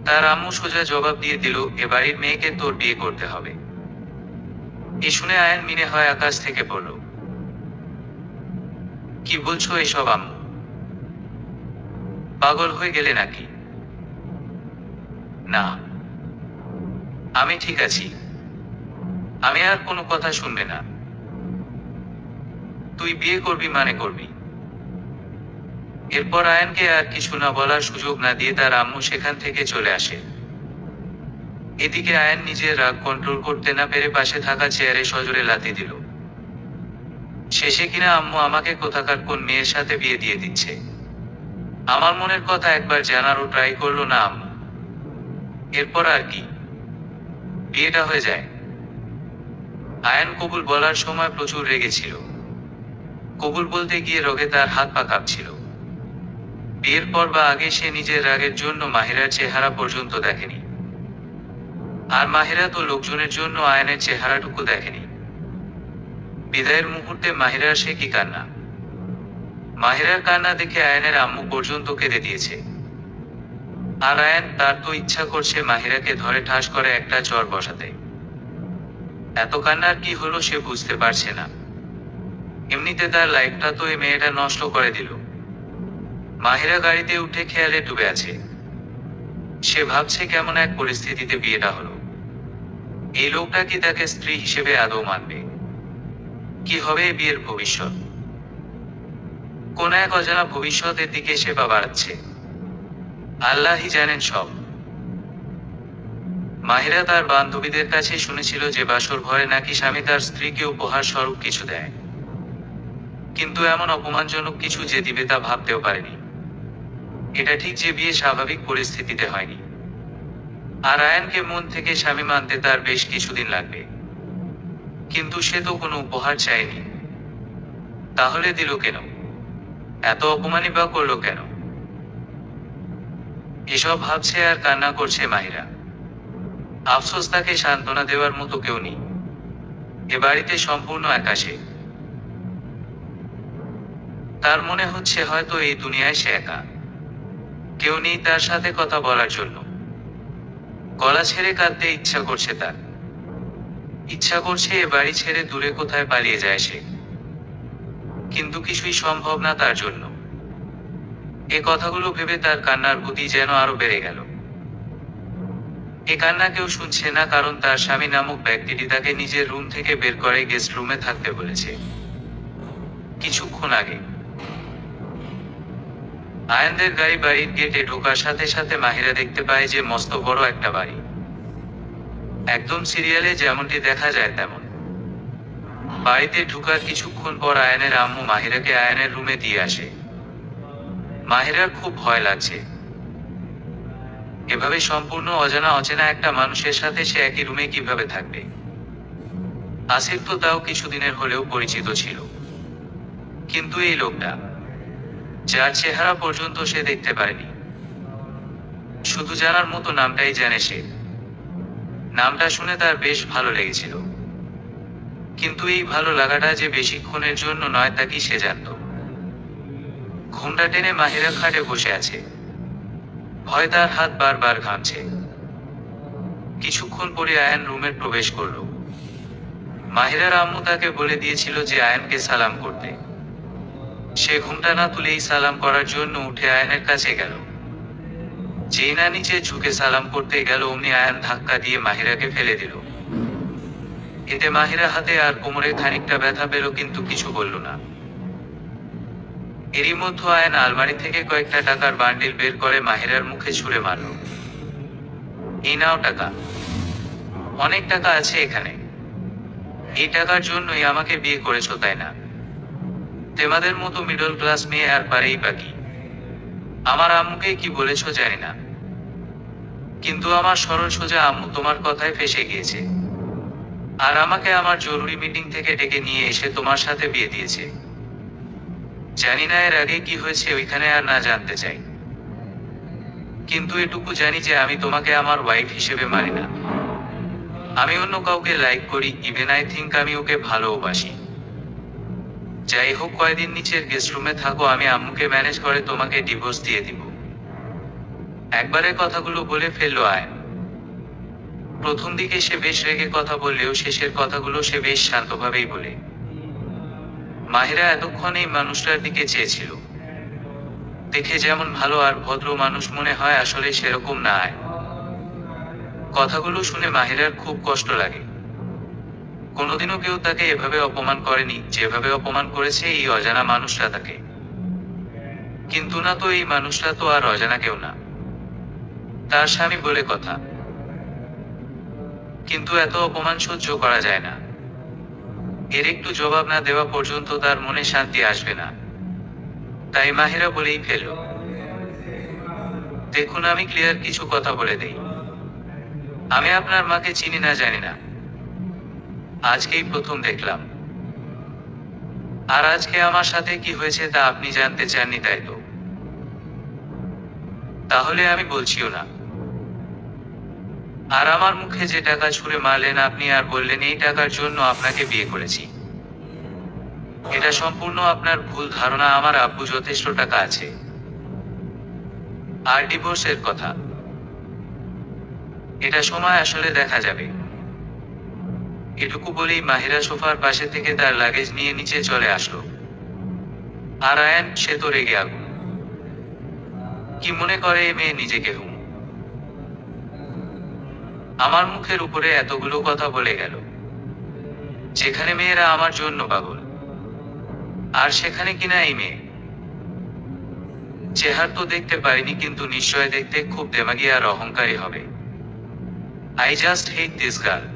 তার আম্মু সোজা জবাব দিয়ে দিল, এ বাড়ির মেয়েকে তোর বিয়ে করতে হবে। এ শুনে আয়ান মিনে হয় আকাশ থেকে পড়ল। কি বলছো এসব আম্মু? পাগল হয়ে গেলে নাকি? না, আমি ঠিক আছি। আমি আর কোনো কথা শুনবে না। তুই বিয়ে করবি মানে করবি। এরপর আয়ানকে আর কিছু না বলার সুযোগ না দিয়ে তার আম্মু সেখান থেকে চলে আসে। এদিকে আয়ান নিজের রাগ কন্ট্রোল করতে না পেরে পাশে থাকা চেয়ারে সজোরে লাথি দিল। শেষে কিনা আম্মু আমাকে কোথাকার কোন মেয়ের সাথে বিয়ে দিয়ে দিচ্ছে। আমার মনের কথা একবার জানারও ট্রাই করলো না আম্মু। এরপর আর কি, বিয়েটা হয়ে যায়। আয়ান কবুল বলার সময় প্রচুর রেগেছিল। কবুল বলতে গিয়ে রগে তার হাত পা কাঁপছিল। বিয়ের পর বা আগে সে নিজের রাগের জন্য মাহিরার চেহারা পর্যন্ত দেখেনি। আর মাহিরা তো লোকজনের জন্য আয়ানের চেহারাটুকু দেখেনি। বিদায়ের মুহূর্তে মাহিরার সে কি কান্না! মাহিরার কান্না দেখে আয়ানের আম্মু পর্যন্ত কেঁদে দিয়েছে। আর আয়ান তার তো ইচ্ছা করছে মাহিরাকে ধরে ঠাস করে একটা চড় বসাতে। এত কান্নার কি হলো সে বুঝতে পারছে না। এমনিতে তার লাইফটা তো এই মেয়েটা নষ্ট করে দিল। মাহিরা গাড়িতে উঠে খেয়ালে ডুবে আছে। সে ভাবছে কেমন এক পরিস্থিতিতে বিয়েটা হলো। এই লোকটা কি তাকে স্ত্রী হিসেবে আদৌ মানবে? কি হবে এই বিয়ের ভবিষ্যৎ? কোন এক অজানা ভবিষ্যতের দিকে সে পা বাড়াচ্ছে। আল্লাহই জানেন সব। মাহিরা তার বান্ধবীদের কাছে শুনেছিল যে বাসর ঘরে নাকি স্বামী তার স্ত্রীকে উপহার স্বরূপ কিছু দেয়, কিন্তু এমন অপমানজনক কিছু যে দিবে তা ভাবতেও পারেনি। এটা ঠিক যে বিয়ে স্বাভাবিক পরিস্থিতিতে হয়নি। আর আয়ানকে মন থেকে স্বামী মানতে তার বেশ কিছুদিন লাগবে। কিন্তু সে তো কোনো উপহার চায়নি। তাহলে দিল কেন? এত অপমানই বা করলো কেন? এসব ভাবছে আর কান্না করছে মাহিরা। আফসোস তাকে সান্ত্বনা দেওয়ার মতো কেউ নেই। এ বাড়িতে সম্পূর্ণ একা সে। তার মনে হচ্ছে হয়তো এই দুনিয়ায় সে একা। কেউ নেই তার সাথে কথা বলার জন্য। গলা ছেড়ে কাঁদতে ইচ্ছা করছে তার। ইচ্ছা করছে এ বাড়ি ছেড়ে দূরে কোথায় পালিয়ে যায় সে। কিন্তু কিছুই সম্ভব না তার জন্য। এ কথাগুলো ভেবে তার কান্নার গতি যেন আরো বেড়ে গেল। এ কান্না কেউ শুনছে না, কারণ তার স্বামী নামক ব্যক্তিটি তাকে নিজের রুম থেকে বের করে গেস্ট রুমে থাকতে বলেছে কিছুক্ষণ আগে। আয়ানদের গাড়ি বাড়ির গেটে ঢোকার সাথে সাথে মাহিরা দেখতে পায় যে মস্ত বড় একটা বাড়ি। একদম সিরিয়ালে যেমনটি দেখা যায় তেমন। বাড়িতে ঢুকার কিছুক্ষণ পর আয়ানের আম্মু মাহিরাকে আয়ানের রুমে দিয়ে আসে। মাহিরার খুব ভয় লাগছে। এভাবে সম্পূর্ণ অচেনা একটা মানুষের সাথে সে একই রুমে কিভাবে থাকবে? আসিফ তো তাও কিছুদিনের হলেও পরিচিত ছিল, কিন্তু এই লোকটা, যার চেহারা পর্যন্ত সে দেখতে পারেনি, শুধু জানার মতো নামটাই জানে সে। নামটা শুনে তার বেশ ভালো লেগেছিল, কিন্তু এই ভালো লাগাটা যে বেশিক্ষণের জন্য নয় তা কি সে জানত। ঘুমটা টেনে মাহিরা খাটে বসে আছে। ভয় তার হাত বারবার ঘামছে। কিছুক্ষণ পরে আয়ান রুমে প্রবেশ করল। মাহিরার আম্মু তাকে বলে দিয়েছিল যে আয়ানকে সালাম করতে। সে ঘুমটা না তুলেই সালাম করার জন্য উঠে আয়ানের কাছে গেল। যেই না নিচে ঝুঁকে সালাম করতে গেল, অমনি আয়ান ধাক্কা দিয়ে মাহিরাকে ফেলে দিল। এতে মাহিরা হাতে আর কোমরে খানিকটা ব্যথা পেল, কিন্তু কিছু বলল না। এরই মধ্যে আয়ান আলমারি থেকে কয়েকটা টাকার বান্ডিল বের করে মাহিরার মুখে ছুঁড়ে মারল। এই নাও টাকা। অনেক টাকা আছে এখানে। এই টাকার জন্যই আমাকে বিয়ে করেছো, তাই না? তোমাদের মতো মিডল ক্লাস মেয়ে আর পারেই বাকি। আমার আম্মুকে কি বলেছো জানি না, কিন্তু আমার সরল সোজা আম্মু তোমার কথায় ফেঁসে গিয়েছে, আর আমাকে আমার জরুরি মিটিং থেকে ডেকে নিয়ে এসে তোমার সাথে বিয়ে দিয়েছে। জানি না এর আগে কি হয়েছে ওইখানে, আর না জানতে চাই, কিন্তু এটুকু জানি যে আমি তোমাকে আমার ওয়াইফ হিসেবে মানি না। আমি অন্য কাউকে লাইক করি, ইভেন আই থিঙ্ক আমি ওকে ভালোবাসি। যাই হোক, কয়দিন নিচের গেস্ট রুমে থাকো, আমি আম্মুকে ম্যানেজ করে তোমাকে ডিভোর্স দিয়ে দিব। একবারে কথাগুলো বলে ফেললো আয়ন। প্রথম দিকে সে বেশ রেগে কথা বললেও শেষের কথাগুলো সে বেশ শান্তভাবেই বলে। মাহিরা এতক্ষণ এই মানুষটার দিকে চেয়েছিল। দেখে যেমন ভালো আর ভদ্র মানুষ মনে হয়, আসলে সেরকম না আয়ন। কথাগুলো শুনে মাহিরার খুব কষ্ট লাগে। কোনোদিনও কেউ তাকে এভাবে অপমান করেনি যেভাবে অপমান করেছে এই অজানা মানুষটা তাকে। কিন্তু না তো, এই মানুষটা তো আর অজানা কেউ না, তার স্বামী বলে কথা। কিন্তু এত অপমান সহ্য করা যায় না। এর একটু জবাব না দেওয়া পর্যন্ত তার মনে শান্তি আসবে না। তাই মাহিরা বলেই ফেলল, দেখুন, আমি ক্লিয়ার কিছু কথা বলে দেই। আমি আপনার মাকে চিনি না, জানি না, আজকেই প্রথম দেখলাম। আর আজকে আমার সাথে কি হয়েছে তা আপনি জানতে চাননি, তাই তো? তাহলে আমি বলছিও না। আর আমার মুখে যে টাকা ছুঁড়ে মারলেন আপনি, আর বললেন এই টাকার জন্য আপনাকে বিয়ে করেছি, এটা সম্পূর্ণ আপনার ভুল ধারণা। আমার আব্বু যথেষ্ট টাকা আছে। আর ডিভোর্সের কথা, এটা সময় আসলে দেখা যাবে। এটুকু বলেই মাহিরা সোফার পাশে থেকে তার লাগেজ নিয়ে নিচে চলে আসলো। আর আয়ান, সে তো রেগে আগুন। কি মনে করে এ মেয়ে নিজেকে? আমার মুখের উপরে এতগুলো কথা বলে গেল, যেখানে মেয়েরা আমার জন্য পাগল, আর সেখানে কিনা এই মেয়ে। চেহারা তো দেখতে পারিনি, কিন্তু নিশ্চয় দেখতে খুব দেমাগী আর অহংকারী হবে। I just hate this girl,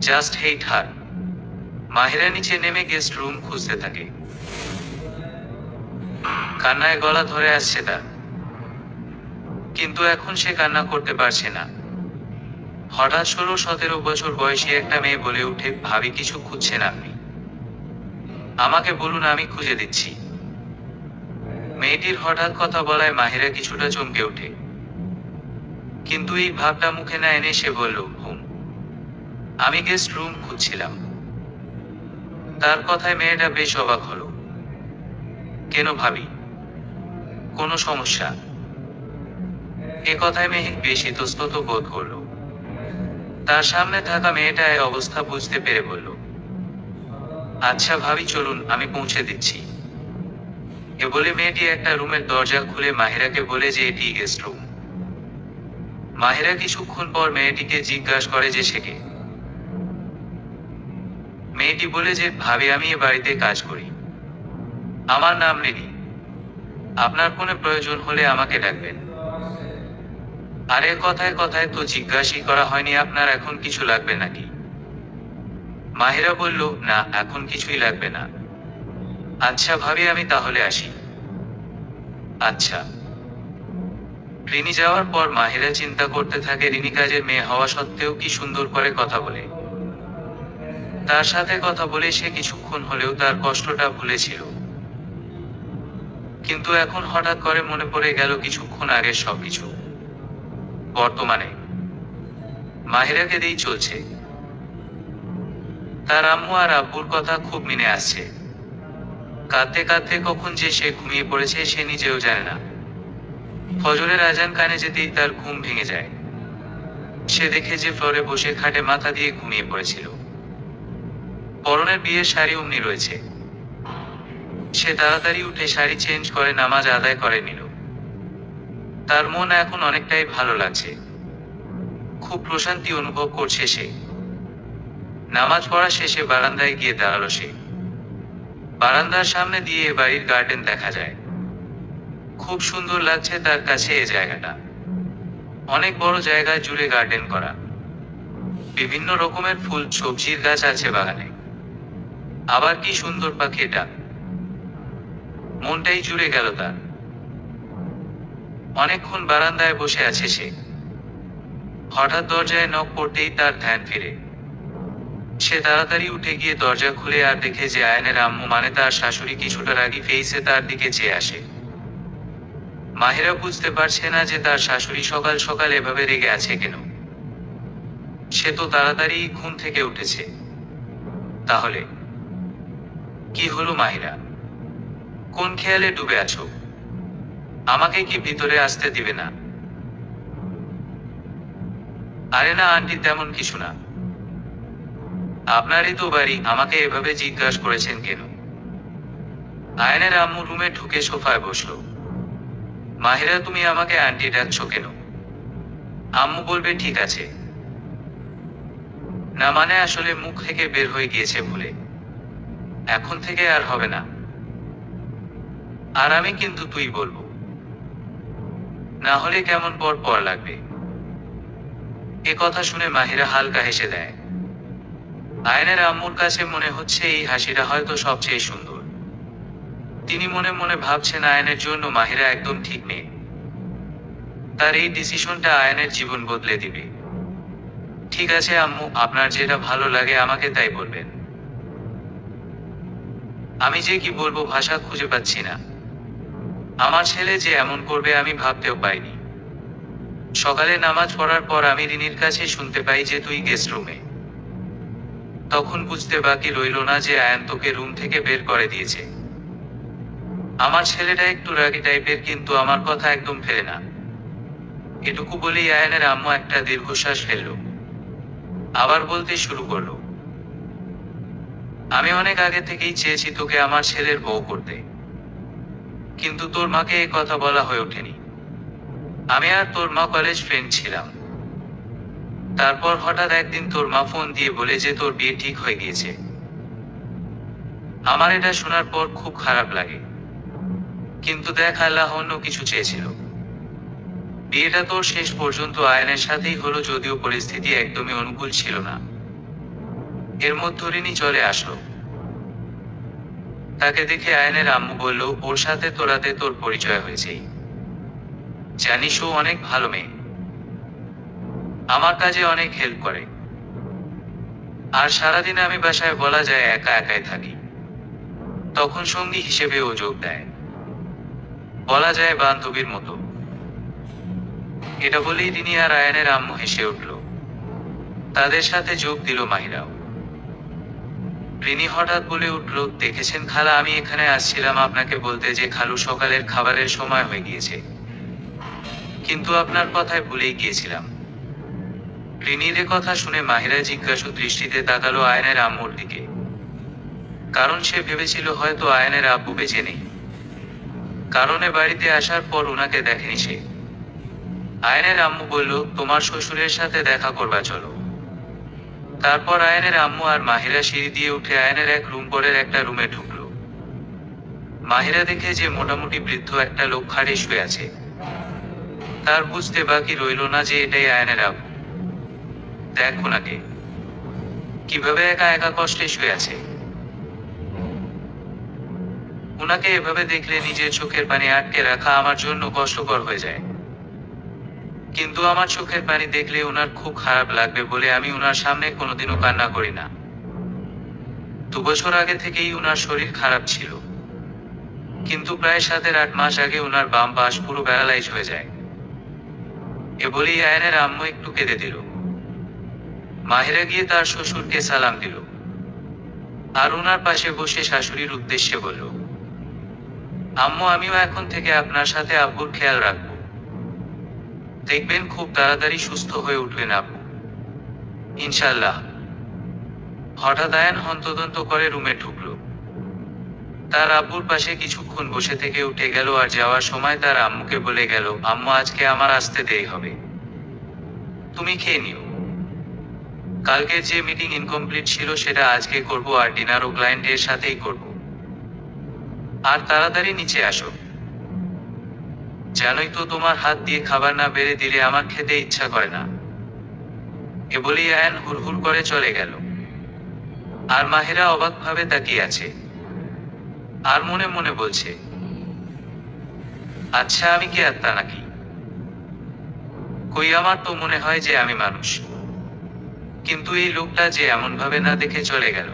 just hate her. Mahira নিচে নেমে গেস্ট রুম খুঁজতে থাকে। কান্নায় গলা ধরে আসছে তার, কিন্তু এখন সে কান্না করতে পারছে না। হঠাৎ 16-17 বছর বয়সী একটা মেয়ে বলে উঠে, ভাবি, কিছু খুঁজছেন আপনি? আমাকে বলুন, আমি খুঁজে দিচ্ছি। মেয়েটির হঠাৎ কথা বলায় মাহিরা কিছুটা চমকে ওঠে, কিন্তু এই ভাবটা মুখে না এনে সে বলল, আমি গেস্ট রুম খুঁজছিলাম। তার কথায় মেয়েটা বেশ অবাক হলো। কেন ভাবি, কোনো সমস্যা? এ কথায় মেহিক বেশ ইতস্তত বোধ করল। তার সামনে থাকা মেয়েটা এই অবস্থা বুঝতে পেরে বলল, আচ্ছা ভাবি, চলুন, আমি পৌঁছে দিচ্ছি। এ বলে মেয়েটি একটা রুমের দরজা খুলে মাহিরাকে বলে যে এটি গেস্ট রুম। মাহিরা কিছুক্ষণ পর মেয়েটিকে জিজ্ঞাসা করে যে সে কে। মেয়েটি বলে যে, ভাবি, আমি এ বাড়িতে কাজ করি, আমার নাম রিনি। আপনার কোনো প্রয়োজন হলে আমাকে ডাকবেন। আরে কথায় কথায় তো জিজ্ঞাসাই করা হয়নি আপনার এখন কিছু লাগবে নাকি? মাহিরা বলল, না, এখন কিছুই লাগবে না। আচ্ছা ভাবি, আমি তাহলে আসি। আচ্ছা। রিনি যাওয়ার পর মাহিরা চিন্তা করতে থাকে, রিনি কাজের মেয়ে হওয়া সত্ত্বেও কি সুন্দর করে কথা বলে। তার সাথে কথা বলে সে কিছুক্ষণ হলেও তার কষ্টটা ভুলেছিল। কিন্তু এখন হঠাৎ করে মনে পড়ে গেল কিছুক্ষণ আগের সবকিছু। বর্তমানে মাহিরাকে দিয়েই চলছে। তার আম্মু আর আব্বুর কথা খুব মনে আসছে। কাঁদতে কাঁদতে কখন যে সে ঘুমিয়ে পড়েছে সে নিজেও জানে না। ফজরের আজান কানে যেতেই তার ঘুম ভেঙে যায়। সে দেখে যে ফ্লোরে বসে খাটে মাথা দিয়ে ঘুমিয়ে পড়েছিল। পরনের বিয়ের শাড়ি অমনি রয়েছে। সে তাড়াতাড়ি উঠে শাড়ি চেঞ্জ করে নামাজ আদায় করে নিল। তার মন এখন অনেকটাই ভালো লাগছে। খুব প্রশান্তি অনুভব করছে সে। নামাজ পড়া শেষে বারান্দায় গিয়ে দাঁড়ালো সে। বারান্দার সামনে দিয়ে এ বাড়ির গার্ডেন দেখা যায়। খুব সুন্দর লাগছে তার কাছে এ জায়গাটা। অনেক বড় জায়গায় জুড়ে গার্ডেন করা। বিভিন্ন রকমের ফুল সবজির গাছ আছে বাগানে। আবার কি সুন্দর পাখি ডাক। মনটাই জুড়ে গেল তার। অনেকক্ষণ বারান্দায় বসে আছে সে। হঠাৎ দরজায় নক পড়তেই তার ধ্যান ফিরে। সে তাড়াতাড়ি উঠে গিয়ে দরজা খুলে আর দেখে যে আয়নের আম্মু মানে তার শাশুড়ি কিছুটা রাগী ফেইসে তার দিকে চেয়ে আসে। মাহিরা বুঝতে পারছে না যে তার শাশুড়ি সকাল সকাল এভাবে রেগে আছে কেন। সে তো তাড়াতাড়ি ঘুম থেকে উঠেছে। তাহলে কি হলো মাহিরা? কোন খেয়ালে ডুবে আছো? আমাকে কি ভিতরে আসতে দিবে না? আরে না আন্টি, তেমন কিছু না। আপনারই তো বাড়ি, আমাকে এভাবে জিজ্ঞাসা করেছেন কেন? আয়নের আম্মু রুমে ঢুকে সোফায় বসলো। মাহিরা, তুমি আমাকে আন্টি ডাকছো কেন? আম্মু বলবে ঠিক আছে। না মানে আসলে মুখ থেকে বের হয়ে গিয়েছে ভুলে। এখন থেকে আর হবে না। আর আমি কিন্তু তুই বলবো, না হলে কেমন পর পর লাগবে। এ কথা শুনে মাহিরা হালকা হেসে দেয়। আয়নের আম্মুর কাছে মনে হচ্ছে এই হাসিটা হয়তো সবচেয়ে সুন্দর। তিনি মনে মনে ভাবছেন আয়নের জন্য মাহিরা একদম ঠিক নেই। তার এই ডিসিশনটা আয়নের জীবন বদলে দিবে। ঠিক আছে আম্মু, আপনার যেটা ভালো লাগে আমাকে তাই বলবেন। আমি যে কি বলবো ভাষা খুঁজে পাচ্ছি না। আমার ছেলে যে এমন করবে আমি ভাবতেও পাইনি। সকালে নামাজ পড়ার পর আমি রিনির কাছে শুনতে পাই যে তুই গেস্ট রুমে। তখন বুঝতে বাকি রইল না যে আয়ান তোকে রুম থেকে বের করে দিয়েছে। আমার ছেলেটা একটু রাগী টাইপের, কিন্তু আমার কথা একদম ফেলে না। এটুকু বলেই আয়ানের আম্মু একটা দীর্ঘশ্বাস ফেলল। আবার বলতে শুরু করলো, আমি অনেক আগে থেকেই চেয়েছি তোকে আমার ছেলের বউ করতে, কিন্তু তোর মাকে এই কথা বলা হয়ে ওঠেনি। আমি আর তোর মা কলেজ ফ্রেন্ড ছিলাম। তারপর হঠাৎ একদিন তোর মা ফোন দিয়ে বলে যে তোর বিয়ে ঠিক হয়ে গিয়েছে। আমার এটা শোনার পর খুব খারাপ লাগে, কিন্তু দেখ আল্লাহ অন্য কিছু চেয়েছিল। বিয়েটা তোর শেষ পর্যন্ত আয়নের সাথেই হলো, যদিও পরিস্থিতি একদমই অনুকূল ছিল না। এর মধ্যে রিনি চলে আসলো। তাকে দেখে আয়নের আম্মু বলল, ওর সাথে তোরাতে তোর পরিচয় হয়েছেই। জানিস ও অনেক ভালো মেয়ে, আমার কাজে অনেক হেল্প করে। আর সারাদিন আমি বাসায় বলা যায় একা একাই থাকি, তখন সঙ্গী হিসেবে ও যোগ দেয়। বলা যায় বান্ধবীর মতো। এটা বলেই রিনি আর আয়নের আম্মু হেসে উঠল। তাদের সাথে যোগ দিল মাহিরাও। রিনি হঠাৎ বলে উঠল, দেখেছেন খালা, আমি এখানে আসছিলাম আপনাকে বলতে যে খালু সকালের খাবারের সময় হয়ে গিয়েছে, কিন্তু আপনার কথায় ভুলেই গিয়েছিলাম। রিনির এ কথা শুনে মাহিরা জিজ্ঞাসু দৃষ্টিতে তাকালো আয়নের আম্মুর দিকে, কারণ সে ভেবেছিল হয়তো আয়নের আব্বু বেঁচে নেই, কারণে বাড়িতে আসার পর ওনাকে দেখেনি সে। আয়নের আম্মু বলল, তোমার শ্বশুরের সাথে দেখা করবা চলো। তারপর আয়নের আম্মু আর মাহিরা সিঁড়ি দিয়ে উঠে আয়নের এক রুম পরের একটা রুমে ঢুকলো। মাহিরা দেখে যে মোটামুটি বৃদ্ধ একটা লোক খাটে শুয়ে আছে। তার বুঝতে বাকি রইল না যে এটাই আয়নের আব্বু। দেখ ওনাকে, কিভাবে একা একা কষ্টে শুয়ে আছে। উনাকে এভাবে দেখলে নিজের চোখের পানি আটকে রাখা আমার জন্য কষ্টকর হয়ে যায়, কিন্তু আমার চোখের পানি দেখলে উনার খুব খারাপ লাগবে বলে আমি উনার সামনে কোনোদিনও কান্না করি না। 2 বছর আগে থেকেই উনার শরীর খারাপ ছিল, কিন্তু প্রায় 7-8 মাস আগে উনার বাম পাশ পুরো প্যারালাইজ হয়ে যায়। এ বলেই আয়নের আম্মু একটু কেঁদে দিল। মাহিরা গিয়ে তার শ্বশুরকে সালাম দিল, আর উনার পাশে বসে শাশুড়ির উদ্দেশ্যে বলল, আম্মু, আমিও এখন থেকে আপনার সাথে আব্বুর খেয়াল রাখবো। দেখবেন খুব তাড়াতাড়ি সুস্থ হয়ে উঠবেন আব্বু, ইনশাল্লাহ। হঠাৎ আয়ান হন্তদন্ত করে রুমে ঢুকলো। তার আব্বুর পাশে কিছুক্ষণ বসে থেকে উঠে গেল, আর যাওয়ার সময় তার আম্মুকে বলে গেল, আম্মু, আজকে আমার আসতে দেরি হবে, তুমি খেয়ে নিও। কালকের যে মিটিং ইনকমপ্লিট ছিল সেটা আজকে করব, আর ডিনারও ক্লায়েন্টের সাথেই করব। আর তাড়াতাড়ি নিচে আসো। জানোই তো তোমার হাত দিয়ে খাবার না বেড়ে দিলে আমার খেতে ইচ্ছা করে না। এ বলেই আয়ান হুড়হুড় করে চলে গেল। আর মাহিরা অবাকভাবে তাকিয়ে আছে, আর মনে মনে বলছে, আচ্ছা আমি কি আত্মা নাকি? কই, আমার তো মনে হয় যে আমি মানুষ। কিন্তু এই লোকটা যে এমন ভাবে না দেখে চলে গেল।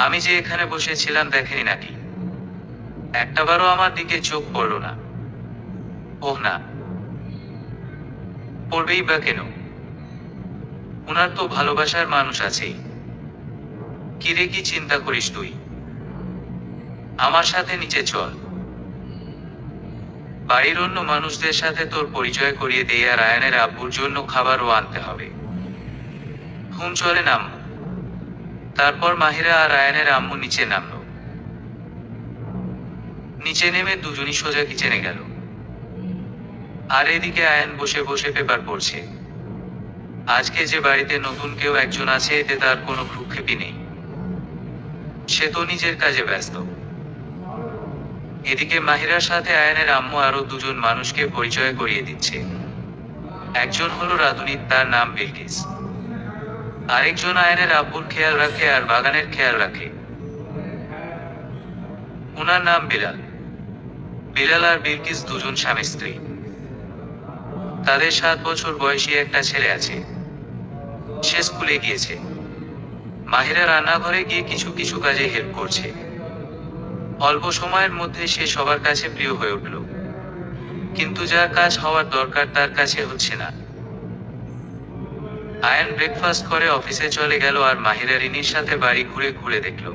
আমি যে এখানে বসেছিলাম দেখেনি নাকি? একটাবারও আমার দিকে চোখ পড়ল না। ওহ না, পড়বেই বা কেন? ওনার তো ভালোবাসার মানুষ আছেই। কিরে, কি চিন্তা করিস তুই? আমার সাথে নিচে চল। বাড়ির অন্য মানুষদের সাথে তোর পরিচয় করিয়ে দিয়ে আর আয়ানের আব্বুর জন্য খাবারও আনতে হবে। হুম, চলে নাম। তারপর মাহিরা আর আয়ানের আম্মু নিচে নামলো। নিচে নেমে দুজনই সোজা কিচেনে গেল। আর এদিকে আয়ান বসে বসে পেপার পড়ছে। আজকে যে বাড়িতে নতুন কেউ একজন আছে, এতে তার কোনো ভ্রুক্ষেপই নেই। সে তো নিজের কাজে ব্যস্ত। এদিকে মাহিরার সাথে আয়ানের আম্মু আরো দুজন মানুষকে পরিচয় করিয়ে দিচ্ছে। একজন হলো রাধুনী, তার নাম বিলকিস। আরেকজন আয়ানের আব্বুর খেয়াল রাখে আর বাগানের খেয়াল রাখে। ওনার নাম বিলাল। বিলাল আর বিলকিস দুজন স্বামী স্ত্রী। তাদের 7 বছর বয়সী একটা ছেলে আছে। সে স্কুলে গিয়েছে। মাহিরা রান্নাঘরে গিয়ে কিছু কিছু কাজে হেল্প করছে। অল্প সময়ের মধ্যে সে সবার কাছে প্রিয় হয়ে উঠল। কিন্তু যার কাজ হওয়ার দরকার তার কাছে হচ্ছে না। আয়ান ব্রেকফাস্ট করে অফিসে চলে গেল আর মাহিরা রিনির সাথে বাড়ি ঘুরে ঘুরে দেখল।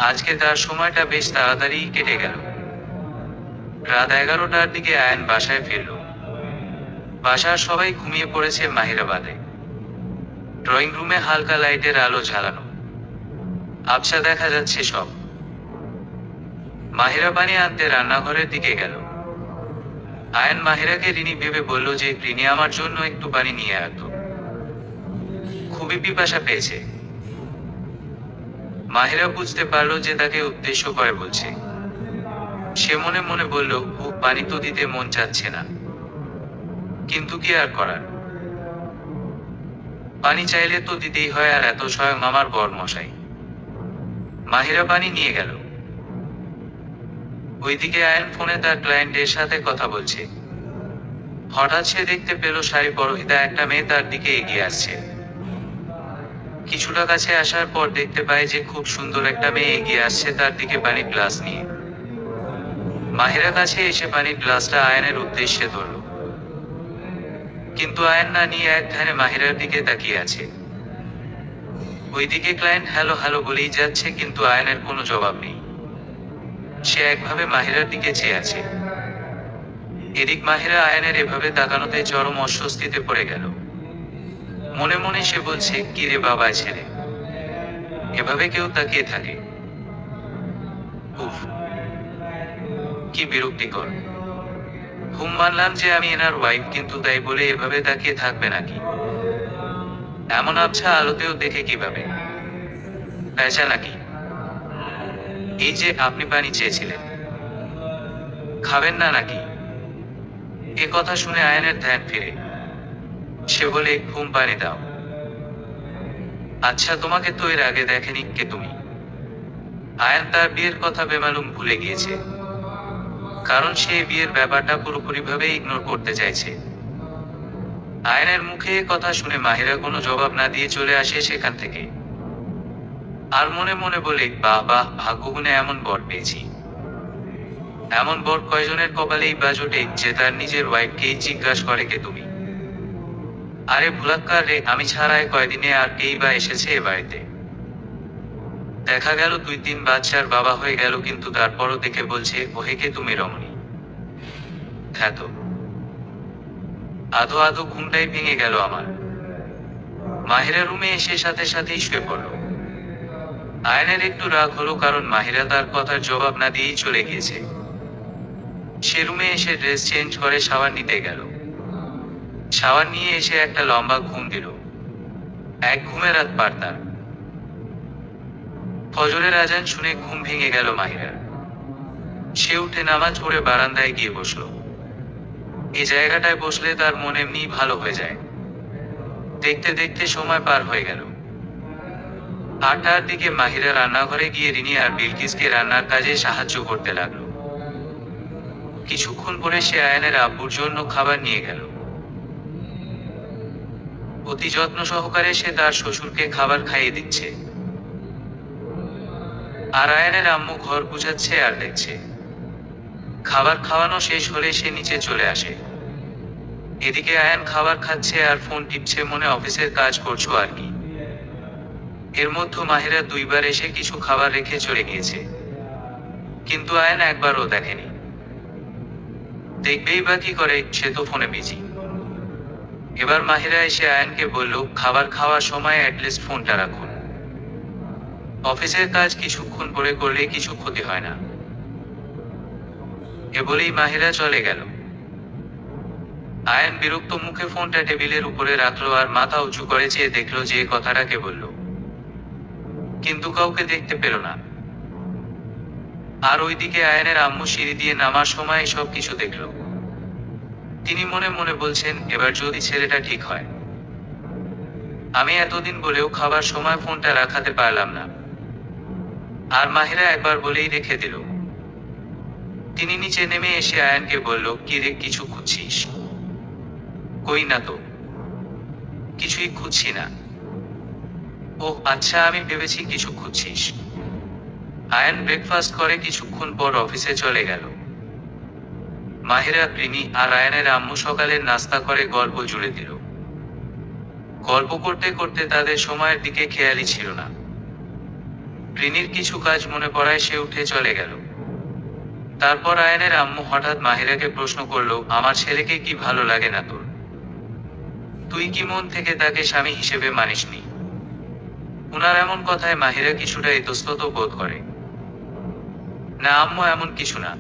আজকে তার সময়টা বেশ তাড়াতাড়ি কেটে গেল। রাত 11টার দিকে আয়ান বাসায় ফিরল। বাসার সবাই ঘুমিয়ে পড়েছে, মাহিরা বাদে। ড্রয়িং রুমে হালকা লাইটের আলো ঝালানো, আবছা দেখা যাচ্ছে সব। মাহিরা পানি আনতে রান্নাঘরের দিকে গেল। আয়ান মাহিরাকে রিনি ভেবে বলল যে রিনি আমার জন্য একটু পানি নিয়ে আসতো, খুবই পিপাসা পেয়েছে। মাহিরা বুঝতে পারলো যে তাকে উদ্দেশ্য করে বলছে। সে মনে মনে বলল, ও পানি তো দিতে মন চাচ্ছে না, কিন্তু কি আর করার। পানি চাইলে তো দিতেই হয়, আর এত স্বয়ং আমার বর মশাই। মাহিরা পানি নিয়ে গেল। ওইদিকে আয়ান ফোনে তার ক্লায়েন্টের সাথে কথা বলছে। হঠাৎ সে দেখতে পেল শাড়ি পরহিতা একটা মেয়ে তার দিকে এগিয়ে আসছে। কিছুটা কাছে আসার পর দেখতে পায় যে খুব সুন্দর একটা মেয়ে এগিয়ে আসছে তার দিকে পানির গ্লাস নিয়ে। মাহিরা কাছে এসে পানির গ্লাসটা আয়ানের উদ্দেশ্যে ধরল। কিন্তু আয়ান না নিয়ে এক ধ্যানে মাহিরার দিকে তাকিয়ে আছে। ওইদিকে ক্লায়েন্ট হ্যালো হ্যালো বলেই যাচ্ছে, কিন্তু আয়ানের কোনো জবাব নেই। সে একভাবে মাহিরার দিকে চেয়ে আছে। এদিক মাহিরা আয়ানের এভাবে তাকানোতে চরম অস্বস্তিতে পড়ে গেল। মনে মনে সে বলছে, কি রে বাবা ছেলে, এভাবে কেউ তাকিয়ে থাকে? উফ, কি বিরক্তিকর। হুম, মানলাম যে আমি এনার ওয়াইফ, কিন্তু তাই বলে এভাবে তাকিয়ে থাকবে নাকি? এমন আবছা আলোতেও দেখে কিভাবে? পেঁচা নাকি? এই যে আপনি পানি চেয়েছিলেন, খাবেন না নাকি? এ কথা শুনে আয়ানের ধ্যান ফিরে। সে বলে, ঘুম পানি দাও। আচ্ছা, তোমাকে তো এর আগে দেখেনি, কে তুমি? আয়ান তার বিয়ের কথা বেমালুম ভুলে গিয়েছে, কারণ সে বিয়ের ব্যাপারটা পুরোপুরিভাবে ইগনোর করতে চাইছে। আয়ানের মুখে এ কথা শুনে মাহিরা কোনো জবাব না দিয়ে চলে আসে সেখান থেকে। আর মনে মনে বলে, বাহ বাহ, ভাগ্যগুণে এমন বর পেয়েছি। এমন বর কয়জনের কপালেই বা জোটে যে তার নিজের ওয়াইফকেই জিজ্ঞাসা করে, কে তুমি? আরে ভুলাক্কার রে, আমি ছাড়াই কয়দিনে আর কেই বা এসেছে এ বাড়িতে? দেখা গেল 2-3 বাচ্চার বাবা হয়ে গেল, কিন্তু তারপরও দেখে বলছে, ওহে কে তুমি রমণী? খ্যাত। আধো আধো ঘুমটাই ভেঙে গেল আমার। মাহিরা রুমে এসে সাথে সাথেই শুয়ে পড়ল। আয়নের একটু রাগ হলো, কারণ মাহিরা তার কথার জবাব না দিয়েই চলে গিয়েছে। সে রুমে এসে ড্রেস চেঞ্জ করে শাওয়ার নিতে গেল। শাওয়ার নিয়ে এসে একটা লম্বা ঘুম দিল। এক ঘুমে রাত পার তার। ফজরের আজান শুনে ঘুম ভেঙে গেল মাহিরার। সে উঠে নামাজ পড়ে বারান্দায় গিয়ে বসলো। এই জায়গাটায় বসলে তার মন এমনি ভালো হয়ে যায়। দেখতে দেখতে সময় পার হয়ে গেল। 8টার দিকে মাহিরা রান্নাঘরে গিয়ে রিনি আর বিলকিসকে রান্নার কাজে সাহায্য করতে লাগলো। কিছুক্ষণ পরে সে আয়ানের আব্বুর জন্য খাবার নিয়ে গেল। অতি যত্ন সহকারে সে তার শ্বশুরকে খাবার খাইয়ে দিচ্ছে। আর আয়ানের আম্মু ঘর গুছাচ্ছে আর দেখছে। খাবার খাওয়ানো শেষ হলে সে নিচে চলে আসে। এদিকে আয়ান খাবার খাচ্ছে আর ফোন টিপছে, মনে অফিসের কাজ করছো আর কি। এর মধ্যে মাহিরা দুইবার এসে কিছু খাবার রেখে চলে গিয়েছে, কিন্তু আয়ান একবারও দেখেনি। দেখবেই বা কি করে, সে তো ফোনে বিজি। এবার মাহিরা এসে আয়ানকে বলল, খাবার খাওয়ার সময় অ্যাটলিস্ট ফোনটা রাখুন। অফিসের কাজ কিছুক্ষণ পরে করলে কিছু ক্ষতি হয় না। এ বলেই মাহিরা চলে গেল। আয়ান বিরক্ত মুখে ফোনটা টেবিলের উপরে রাখলো আর মাথা উঁচু করে চেয়ে দেখলো যে কথাটা কে বলল, কিন্তু কাউকে দেখতে পেল না। আর ওইদিকে আয়ানের আম্মু সিঁড়ি দিয়ে নামার সময় সব কিছু দেখলো। তিনি মনে মনে বলছেন, এবার যদি ছেলেটা ঠিক হয়। আমি এতদিন বলেও খাবার সময় ফোনটা রাখাতে পারলাম না। আর মাহিরা একবার বলেই রেখে দিল। তিনি নিচে নেমে এসে আয়ানকে বলল, কি রে, কিছু খুঁজছিস? কই না তো, কিছুই খুঁজছি না। ও আচ্ছা, আমি ভেবেছি কিছু খুঁজছিস। আয়ান ব্রেকফাস্ট করে কিছুক্ষণ পর অফিসে চলে গেল। মাহিরা, প্রিনি আর আয়ানের আম্মু সকালের নাস্তা করে গল্প জুড়ে দিল। গল্প করতে করতে তাদের সময়ের দিকে খেয়ালই ছিল না। প্রিনির কিছু কাজ মনে পড়ায় সে উঠে চলে গেল। তারপর আয়ানের আম্মু হঠাৎ মাহিরাকে প্রশ্ন করলো, আমার ছেলেকে কি ভালো লাগে না তোর? তুই কি মন থেকে তাকে স্বামী হিসেবে মানিসনি? উনার এমন কথায় মাহিরা কিছুটা ইতস্তত বোধ করে। না আম্মু, এমন কিছু না।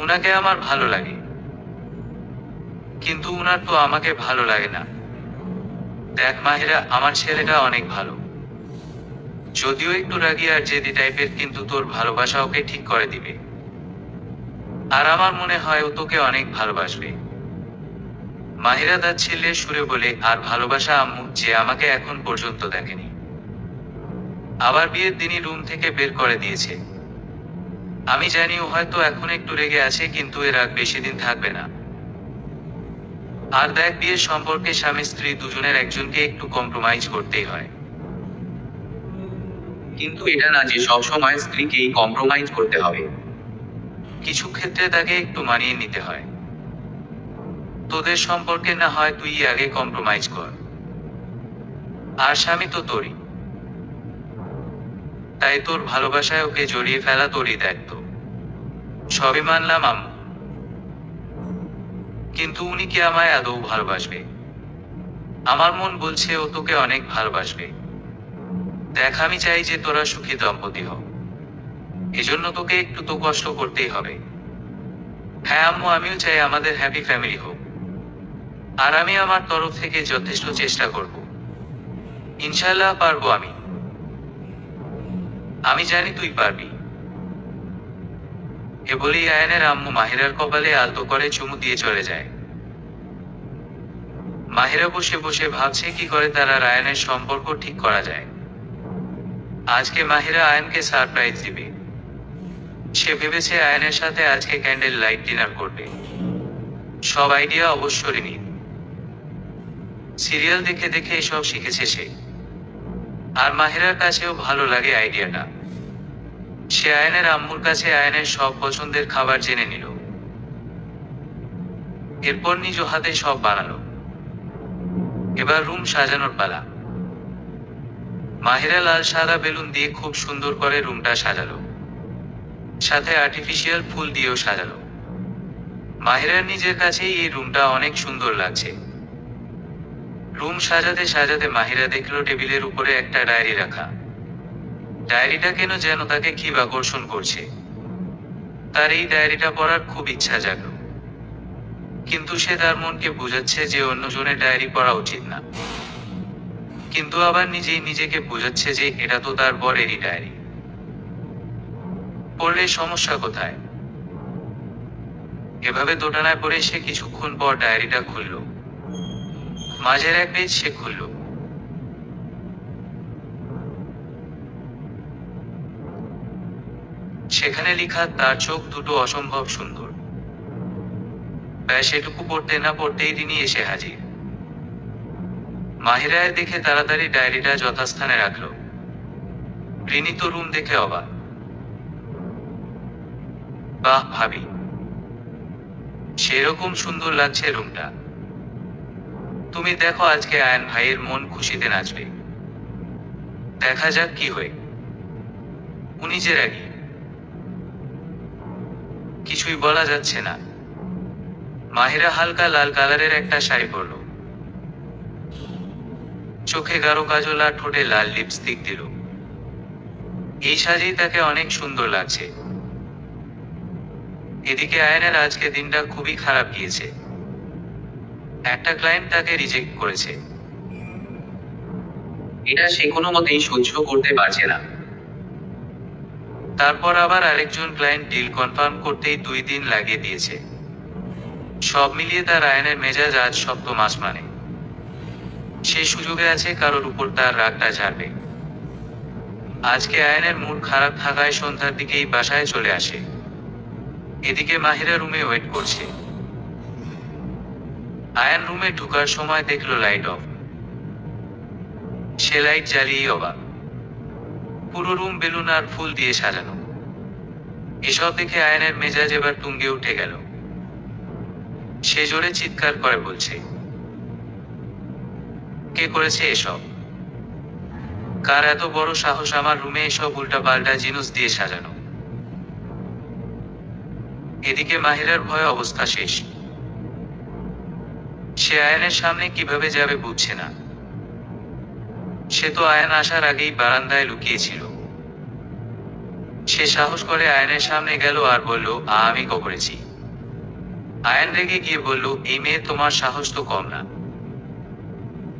উনাকে আমার ভালো লাগে, কিন্তু উনার তো আমাকে ভালো লাগে না। দেখ মাহিরা, আমার ছেলেটা অনেক ভালো, যদিও একটু রাগী আর জেদি টাইপের, কিন্তু তোর ভালোবাসা ওকে ঠিক করে দিবে। আর আমার মনে হয় ও তোকে অনেক ভালোবাসবে। মাহিরা তাচ্ছিল্যে সুরে বলে, আর ভালোবাসা আম্মু, যে আমাকে এখন পর্যন্ত দেখেনি। আবার বিয়ের দিনই রুম থেকে বের করে দিয়েছে। আমি জানি ও হয়তো এখন একটু রেগে আছে, কিন্তু এর রাগ বেশি দিন থাকবে না। আর দেখ, বিয়ের সম্পর্কে স্বামী স্ত্রী দুজনের একজনকে একটু কম্প্রোমাইজ করতেই হয়। কিন্তু এটা না যে সবসময় স্ত্রীকেই কম্প্রোমাইজ করতে হবে। কিছু ক্ষেত্রে তাকে একটু মানিয়ে নিতে হয়। তোদের সম্পর্কে না হয় তুই আগে কম্প্রোমাইজ কর। আর স্বামী তো তোরই, তাই তোর ভালোবাসায় ওকে জড়িয়ে ফেলা তোরই দায়িত্ব। সবই মানলাম আম্মু, কিন্তু উনি কি আমায় আদৌ ভালোবাসবে? আমার মন বলছে ও তোকে অনেক ভালোবাসবে। দেখ, আমি চাই যে তোরা সুখী দম্পতি হও। এজন্য তোকে একটু তো কষ্ট করতেই হবে। হ্যাঁ আম্মু, আমিও চাই আমাদের হ্যাপি ফ্যামিলি হোক। আর আমি আমার তরফ থেকে যথেষ্ট চেষ্টা করব। ইনশাআল্লাহ পারবো আমি। আমি জানি তুই পারবি। এ বলেই আয়ানের আম্মু মাহিরার কপালে আলতো করে চুমু দিয়ে চলে যায়। মাহিরা বসে বসে ভাবছে কি করে তারা আয়ানের সম্পর্ক ঠিক করা যায়। আজকে মাহিরা আয়ানকে সারপ্রাইজ দিবে। সে ভেবেছে আয়ানের সাথে আজকে ক্যান্ডেল লাইট ডিনার করবে। সব আইডিয়া অবশ্য রিনি। সিরিয়াল দেখে দেখে এসব শিখেছে সে। আর মাহিরার কাছেও ভালো লাগে আইডিয়াটা। সে আয়ানের আম্মুর কাছে আয়ানের সব পছন্দের খাবার জেনে নিল। এরপর নিজ হাতে সব বানালো। এবার রুম সাজানোর পালা। মাহিরা লাল সাদা বেলুন দিয়ে খুব সুন্দর করে রুমটা সাজালো, সাথে আর্টিফিশিয়াল ফুল দিয়েও সাজালো। মাহিরার নিজের কাছেই এই রুমটা অনেক সুন্দর লাগছে। রুম সাজাতে সাজাতে মাহিরা দেখলো টেবিলের উপরে একটা ডায়েরি রাখা। ডায়েরিটা কেন যেন তাকে খুব আকর্ষণ করছে। তার এই ডায়েরিটা পড়ার খুব ইচ্ছা জাগলো, কিন্তু সে তার মনকে বোঝাচ্ছে যে অন্যজনের ডায়েরি পড়া উচিত না। কিন্তু আবার নিজেই নিজেকে বোঝাচ্ছে যে এটা তো তার বরেরই ডায়েরি, পড়লে সমস্যা কোথায়। এভাবে দোটানায় পড়ে সে কিছুক্ষণ পর ডায়েরিটা খুলল। মাঝের এক পেজ সে খুলল। সেখানে লেখা, তার চোখ দুটো অসম্ভব সুন্দর। ব্যাস এটুকু পড়তে না পড়তেই তিনি এসে হাজির। মাহিরা দেখে তাড়াতাড়ি ডায়েরিটা যথাস্থানে রাখলো। রিনি তো রুম দেখে অবাক। বাহ ভাবি, সেরকম সুন্দর লাগছে রুমটা। তুমি দেখো আজকে আয়ান ভাইয়ের মন খুশিতে নাচবে। দেখা যাক কি হয়। উনি যে রাগী, কিছুই বলা যাচ্ছে না। মাহিরা হালকা লাল কালারের একটা শাড়ি পরল, চোখে গাঢ় কাজল আর ঠোঁটে লাল লিপস্টিক দিল। এই সাজেই তাকে অনেক সুন্দর লাগছে। এদিকে আয়নের আজকে দিনটা খুবই খারাপ গিয়েছে। একটা ক্লায়েন্ট তাকে রিজেক্ট করেছে। এটা সে কোনো মতেই সহ্য করতে পারছে না। তারপর আবার আরেকজন ক্লায়েন্ট ডিল কনফার্ম করতেই 2 দিন লাগিয়ে দিয়েছে। সব মিলিয়ে তার আয়নের মেজাজ আজ সপ্তম আসমানে। সে সুযোগে আছে কারোর উপর তার রাগটা ঝাড়বে। আজকে আয়নের মুড খারাপ থাকায় সন্ধ্যার দিকেই বাসায় চলে আসে। এদিকে মাহিরা রুমে ওয়েট করছে। আয়ান রুমে ঢুকার সময় দেখলো লাইট অফ। সে লাইট জ্বালিয়েই অবাক। পুরো রুম বেলুন আর ফুল দিয়ে সাজানো। এসব দেখে আয়নের মেজাজ এবার তুঙ্গে উঠে গেল। সে জোরে চিৎকার করে বলছে, কে করেছে এসব? কার এত বড় সাহস আমার রুমে এসব উল্টাপাল্টা জিনিস দিয়ে সাজানো? এদিকে মাহিরার ভয়ে অবস্থা শেষ। সে আয়নের সামনে কিভাবে যাবে বুঝছে না। সে তো আয়ন আসার আগেই বারান্দায় লুকিয়েছিল। সে সাহস করে আয়নের সামনে গেল আর বলল, আমি করেছি। আয়ন রেগে গিয়ে বলল, এই মেয়ে তোমার সাহস তো কম না।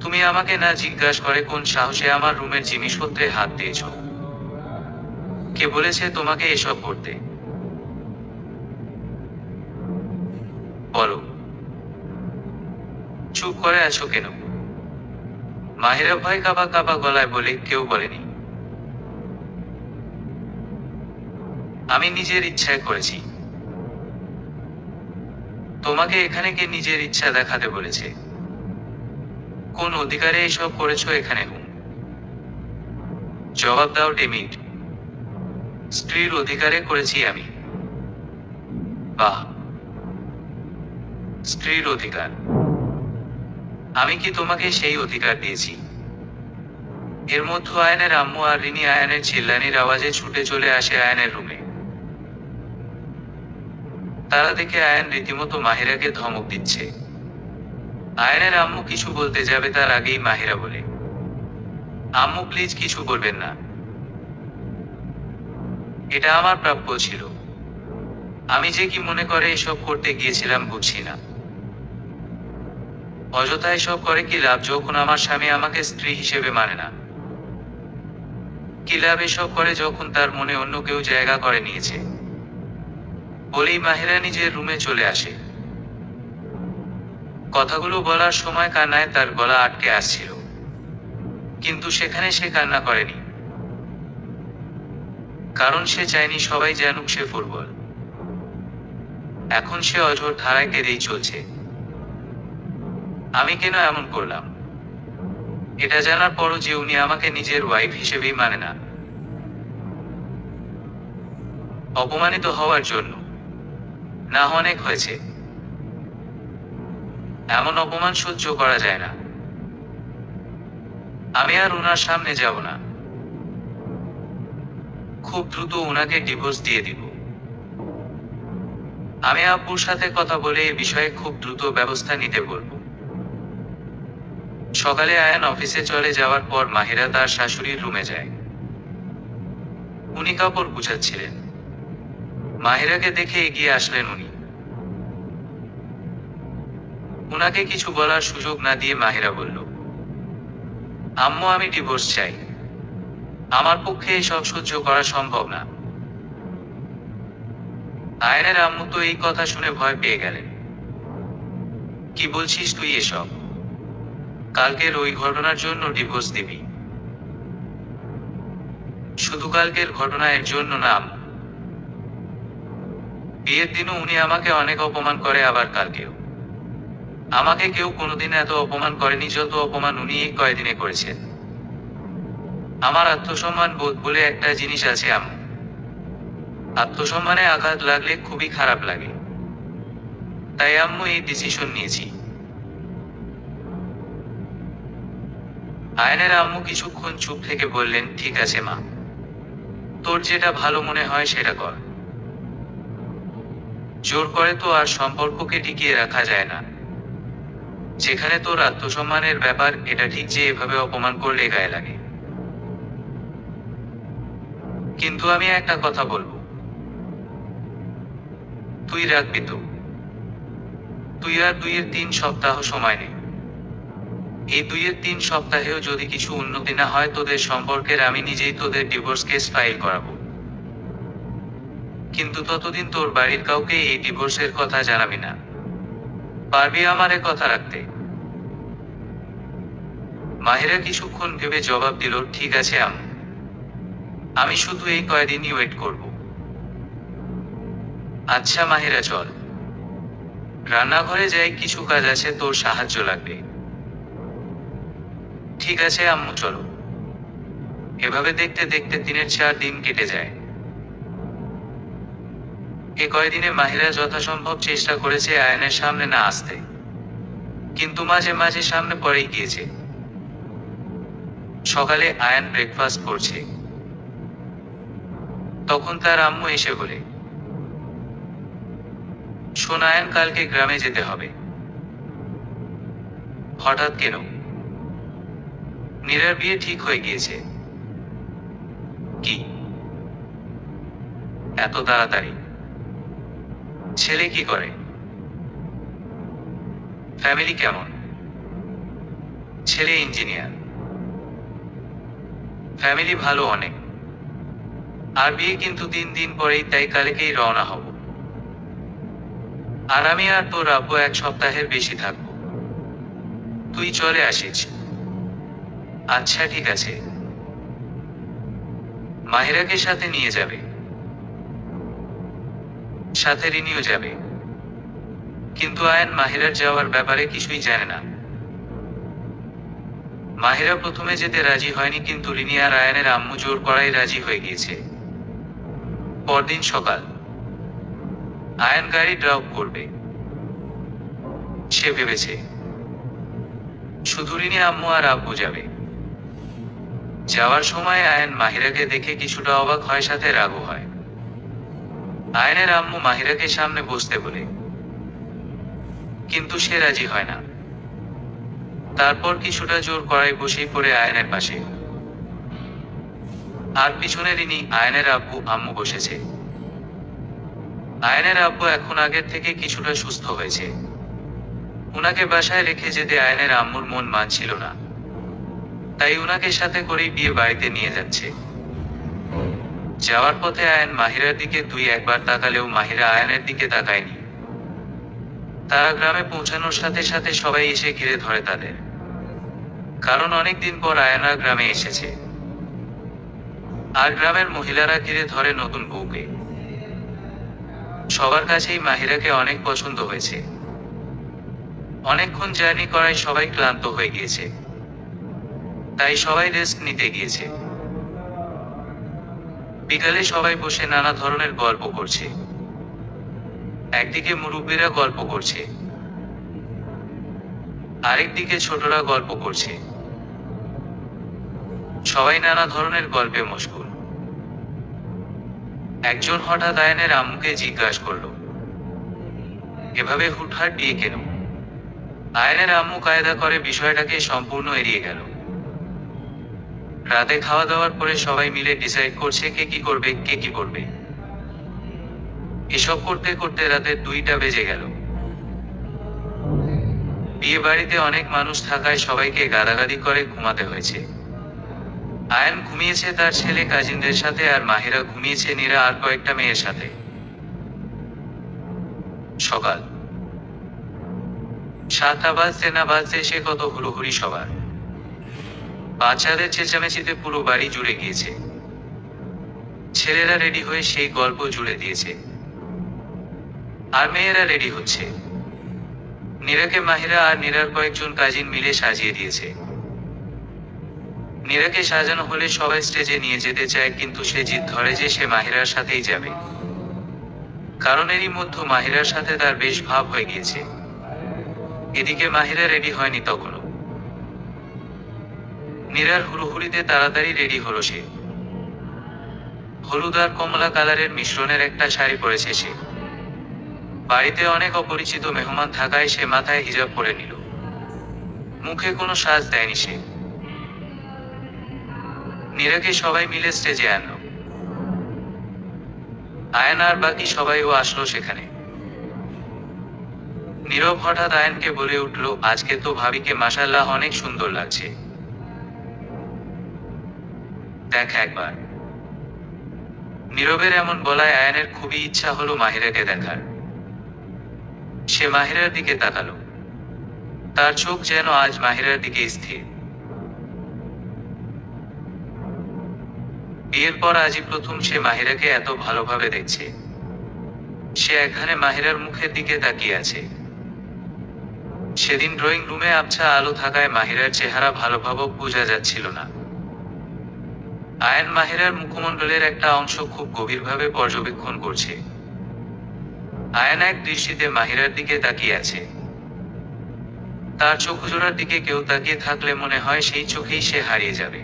তুমি আমাকে না জিজ্ঞাসা করে কোন সাহসে আমার রুমের জিনিসপত্রে হাত দিয়েছ? কে বলেছে তোমাকে এসব করতে? বলো। চুপ করে আছো কেন? মাহিরা ভয় কাঁপা কাঁপা গলায় বলে, কেউ বলেনি। আমি নিজের ইচ্ছায় করেছি। তোমাকে এখানে কে নিজের ইচ্ছা দেখাতে বলেছে? কোন অধিকারে এসব করেছো এখানে? জবাব দাও ডেমিট। স্ত্রীর অধিকারে করেছি আমি। বাহ, স্ত্রীর অধিকার? আমি কি তোমাকে সেই অধিকার দিয়েছি? এর মধ্যে আয়নের আম্মু আর রিনি আয়নের চিল্লানির আওয়াজে ছুটে চলে আসে আয়নের রুমে। তারা দেখে আয়ন রীতিমতো মাহিরাকে ধমক দিচ্ছে। আয়নের আম্মু কিছু বলতে যাবে তার আগেই মাহিরা বলে, আম্মু প্লিজ কিছু বলবেন না। এটা আমার প্রাপ্য ছিল। আমি যে কি মনে করে এসব করতে গিয়েছিলাম বুঝছি না। অযথা এসব করে কি লাভ যখন আমার স্বামী আমাকে স্ত্রী হিসেবে মানে না? কি লাভ এসব করে যখন তার মনে অন্য কেউ জায়গা করে নিয়েছে? বলেই মাহিরা নিজের রুমে চলে আসে। কথাগুলো বলার সময় কান্নায় তার গলা আটকে আসছিল, কিন্তু সেখানে সে কান্না করেনি। কারণ সে চায়নি সবাই জানুক সে ফুটবল। এখন সে অঝোর ধারায় কেঁদেই চলছে। আমি কেন এমন করলাম? এটা জানার পরও যে উনি আমাকে নিজের ওয়াইফ হিসেবেই মানে না। অপমানিত হওয়ার জন্য না অনেক হয়েছে। এমন অপমান সহ্য করা যায় না। আমি আর ওনার সামনে যাব না। খুব দ্রুত ওনাকে ডিভোর্স দিয়ে দিব। আমি আব্বুর সাথে কথা বলে এ বিষয়ে খুব দ্রুত ব্যবস্থা নিতে বলবো। সকালে আয়ান অফিসে চলে যাওয়ার পর মাহিরা তার শাশুড়ির রুমে যায়। উনি কাপড় গুছাচ্ছিলেন। মাহিরাকে দেখে এগিয়ে আসলেন উনি। উনাকে কিছু বলার সুযোগ না দিয়ে মাহিরা বলল, আম্মু আমি ডিভোর্স চাই। আমার পক্ষে এসব সহ্য করা সম্ভব না। আয়নের আম্মু তো এই কথা শুনে ভয় পেয়ে গেলেন। কি বলছিস তুই এসব? কালকের ওই ঘটনার জন্য ডিভোর্স দিবি? শুধু কালকের ঘটনা এর জন্য না আম্মু। বিয়ের দিনও উনি আমাকে অনেক অপমান করে, আবার কালকেও। আমাকে কেউ কোনোদিন এত অপমান করেনি যত অপমান উনি এই কয়দিনে করেছেন। আমার আত্মসম্মান বোধ বলে একটা জিনিস আছে আম্মু। আত্মসম্মানে আঘাত লাগলে খুবই খারাপ লাগে। তাই আম্মু এই ডিসিশন নিয়েছি। আয়নের আম্মু কিছুক্ষণ চুপ থেকে বললেন, ঠিক আছে মা, তোর যেটা ভালো মনে হয় সেটা কর। জোর করে তো আর সম্পর্ককে টিকিয়ে রাখা যায় না। যেখানে তোর আত্মসম্মানের ব্যাপার, এটা ঠিক যে এভাবে অপমান করলে গায়ে লাগে। কিন্তু আমি একটা কথা বলবো, তুই রাখবি তো? তুই আর 2-3 সপ্তাহ সময় নে। এই 2-3 সপ্তাহেও যদি কিছু উন্নতি না হয় তোদের সম্পর্কের, আমি নিজেই তোদের ডিভোর্স কেস ফাইল করাবো। কিন্তু ততদিন তোর বাড়ির কাউকে এই ডিভোর্সের কথা জানাবি না। পারবি আমারে কথা রাখতে? মাহিরা কিছুক্ষণ ভেবে জবাব দিল, ঠিক আছে আম্মু, আমি শুধু এই কয়দিনই ওয়েট করব। আচ্ছা মাহিরা, চল রান্নাঘরে যাই, কিছু কাজ আছে, তোর সাহায্য লাগবে। ঠিক আছে আম্মু, চলো। এভাবে দেখতে দেখতে 3-4 দিন কেটে যায়। এ কয়দিনে মাহিরা যথাসম্ভব চেষ্টা করেছে আয়নের সামনে না আসতে, কিন্তু মাঝে মাঝে সামনে পড়েই গিয়েছে। সকালে আয়ান ব্রেকফাস্ট করছে, তখন তার আম্মু এসে বলে, শোন আয়ান, কালকে গ্রামে যেতে হবে। হঠাৎ কেন? নীরার বিয়ে ঠিক হয়ে গিয়েছে। কি এত তাড়াতাড়ি? ছেলে কি করে? ফ্যামিলি কেমন? ছেলে ইঞ্জিনিয়ার। ফ্যামিলি ভালো অনেক। আর বিয়ে কিন্তু 3 দিন পরেই, তাই কালকেই রওনা হব। আর আমি আর তোর আব্বু 1 সপ্তাহের বেশি থাকবো। তুই চলে আসিস। আচ্ছা ঠিক আছে। মাহিরাকে সাথে নিয়ে যাবে? সাথে রিনিও যাবে। কিন্তু আয়ান মাহিরার যাওয়ার ব্যাপারে কিছুই জানে না। মাহিরা প্রথমে যেতে রাজি হয়নি, কিন্তু রিনি আর আয়ানের আম্মু জোর করাই রাজি হয়ে গিয়েছে। পরদিন সকাল, আয়ান গাড়ি ড্রাইভ করবে। সে ভেবেছে শুধু রিনি, আম্মু আর আব্বু যাবে। যাওয়ার সময় আয়ান মাহিরাকে দেখে কিছুটা অবাক হয়, সাথে রাগও হয়। আয়ানের আম্মু মাহিরাকে সামনে বসতে বলে, কিন্তু সে রাজি হয় না। তারপর কিছুটা জোর করায় বসেই পড়ে আয়ানের পাশে। আর পিছনে রিনি, আয়ানের আব্বু আম্মু বসেছে। আয়ানের আব্বু এখন আগের থেকে কিছুটা সুস্থ হয়েছে। উনাকে বাসায় রেখে যেতে আয়ানের আম্মুর মন মানছিল না, তাই উনাকে সাথে করেই বিয়ে বাড়িতে নিয়ে যাচ্ছে। যাওয়ার পথে আয়ান মাহিরার দিকে 2-1 বার তাকালেও মাহিরা আয়ানের দিকে তাকায়নি। তারা গ্রামে পৌঁছানোর সাথে সাথে সবাই এসে ঘিরে ধরে তাদের, কারণ অনেকদিন পর আয়ানা গ্রামে এসেছে। আর গ্রামের মহিলারা ঘিরে ধরে নতুন বউকে। সবার কাছেই মাহিরাকে অনেক পছন্দ হয়েছে। অনেকক্ষণ জার্নি করায় সবাই ক্লান্ত হয়ে গিয়েছে, তাই সবাই রেস্ট নিতে গিয়েছে। বিকালে সবাই বসে নানা ধরনের গল্প করছে। একদিকে মুরব্বীরা গল্প করছে, আরেকদিকে ছোটরা গল্প করছে। সবাই নানা ধরনের গল্পে মশগুল। একজন হঠাৎ আয়ানের আম্মুকে জিজ্ঞাসা করলো, এভাবে হুটহাট বিয়ে কেন? আয়ানের আম্মু কায়দা করে বিষয়টাকে সম্পূর্ণ এড়িয়ে গেল। রাতে খাওয়া দাওয়ার পরে সবাই মিলে ডিসাইড করছে কে কি করবে, কে কি করবে। এসব করতে করতে রাতে 2টা বেজে গেল। বিয়ে বাড়িতে অনেক মানুষ থাকায় সবাইকে গাদাগাদি করে ঘুমাতে হয়েছে। আয়ান ঘুমিয়েছে তার ছেলে কাজিনদের সাথে, আর মাহিরা ঘুমিয়েছে নীরা আর কয়েকটা মেয়ের সাথে। সকাল 7টা বাজতে না বাজতে সে কত হুড়োহুড়ি সবার। বাচ্চাদের চেঁচামেচিতে পুরো বাড়ি জুড়ে গিয়েছে। ছেলেরা রেডি হয়ে সেই গল্প জুড়ে দিয়েছে, আর মেয়েরা রেডি হচ্ছে। নীরাকে মাহিরা আর নীরার কয়েকজন কাজিন মিলে সাজিয়ে দিয়েছে। নীরাকে সাজানো হলে সবাই স্টেজে নিয়ে যেতে চায়, কিন্তু সে জিদ ধরে যে সে মাহিরার সাথেই যাবে, কারণ এরই মধ্যে মাহিরার সাথে তার বেশ ভাব হয়ে গিয়েছে। এদিকে মাহিরা রেডি হয়নি তখনও। নীরার হুড়োহুড়িতে তাড়াতাড়ি রেডি হলো সে। হলুদ আর কমলা কালারের মিশ্রণের একটা শাড়ি পরেছে সে। বাড়িতে অনেক অপরিচিত মেহমান থাকায় সে মাথায় হিজাব পরে নিল। মুখে কোনো সাজ দেয়নি সে। নীরাকে সবাই মিলে স্টেজে আনলো। আয়ান আর বাকি সবাইও আসলো সেখানে। নীরব হঠাৎ আয়ানকে বলে উঠল, আজকে তো ভাবিকে মাশাআল্লাহ অনেক সুন্দর লাগছে, দেখ একবার। নীরবের এমন বলায় আয়ানের খুবই ইচ্ছা হলো মাহিরাকে দেখার। সে মাহিরার দিকে তাকালো। তার চোখ যেন আজ মাহিরার দিকে স্থির। বিয়ের পর আজই প্রথম সে মাহিরাকে এত ভালোভাবে দেখছে। সে একখানে মাহিরার মুখের দিকে তাকিয়ে আছে। সেদিন ড্রয়িং রুমে আবছা আলো থাকায় মাহিরার চেহারা ভালোভাবে বোঝা যাচ্ছিল না। আয়ান মাহিরার মুখমণ্ডলের একটা অংশ খুব গভীরভাবে পর্যবেক্ষণ করছে। আয়ান এক দৃষ্টিতে মাহিরার দিকে তাকিয়ে আছে। তার চোখজোড়ার দিকে কেউ তাকিয়ে থাকলে মনে হয় সেই চোখেই সে হারিয়ে যাবে।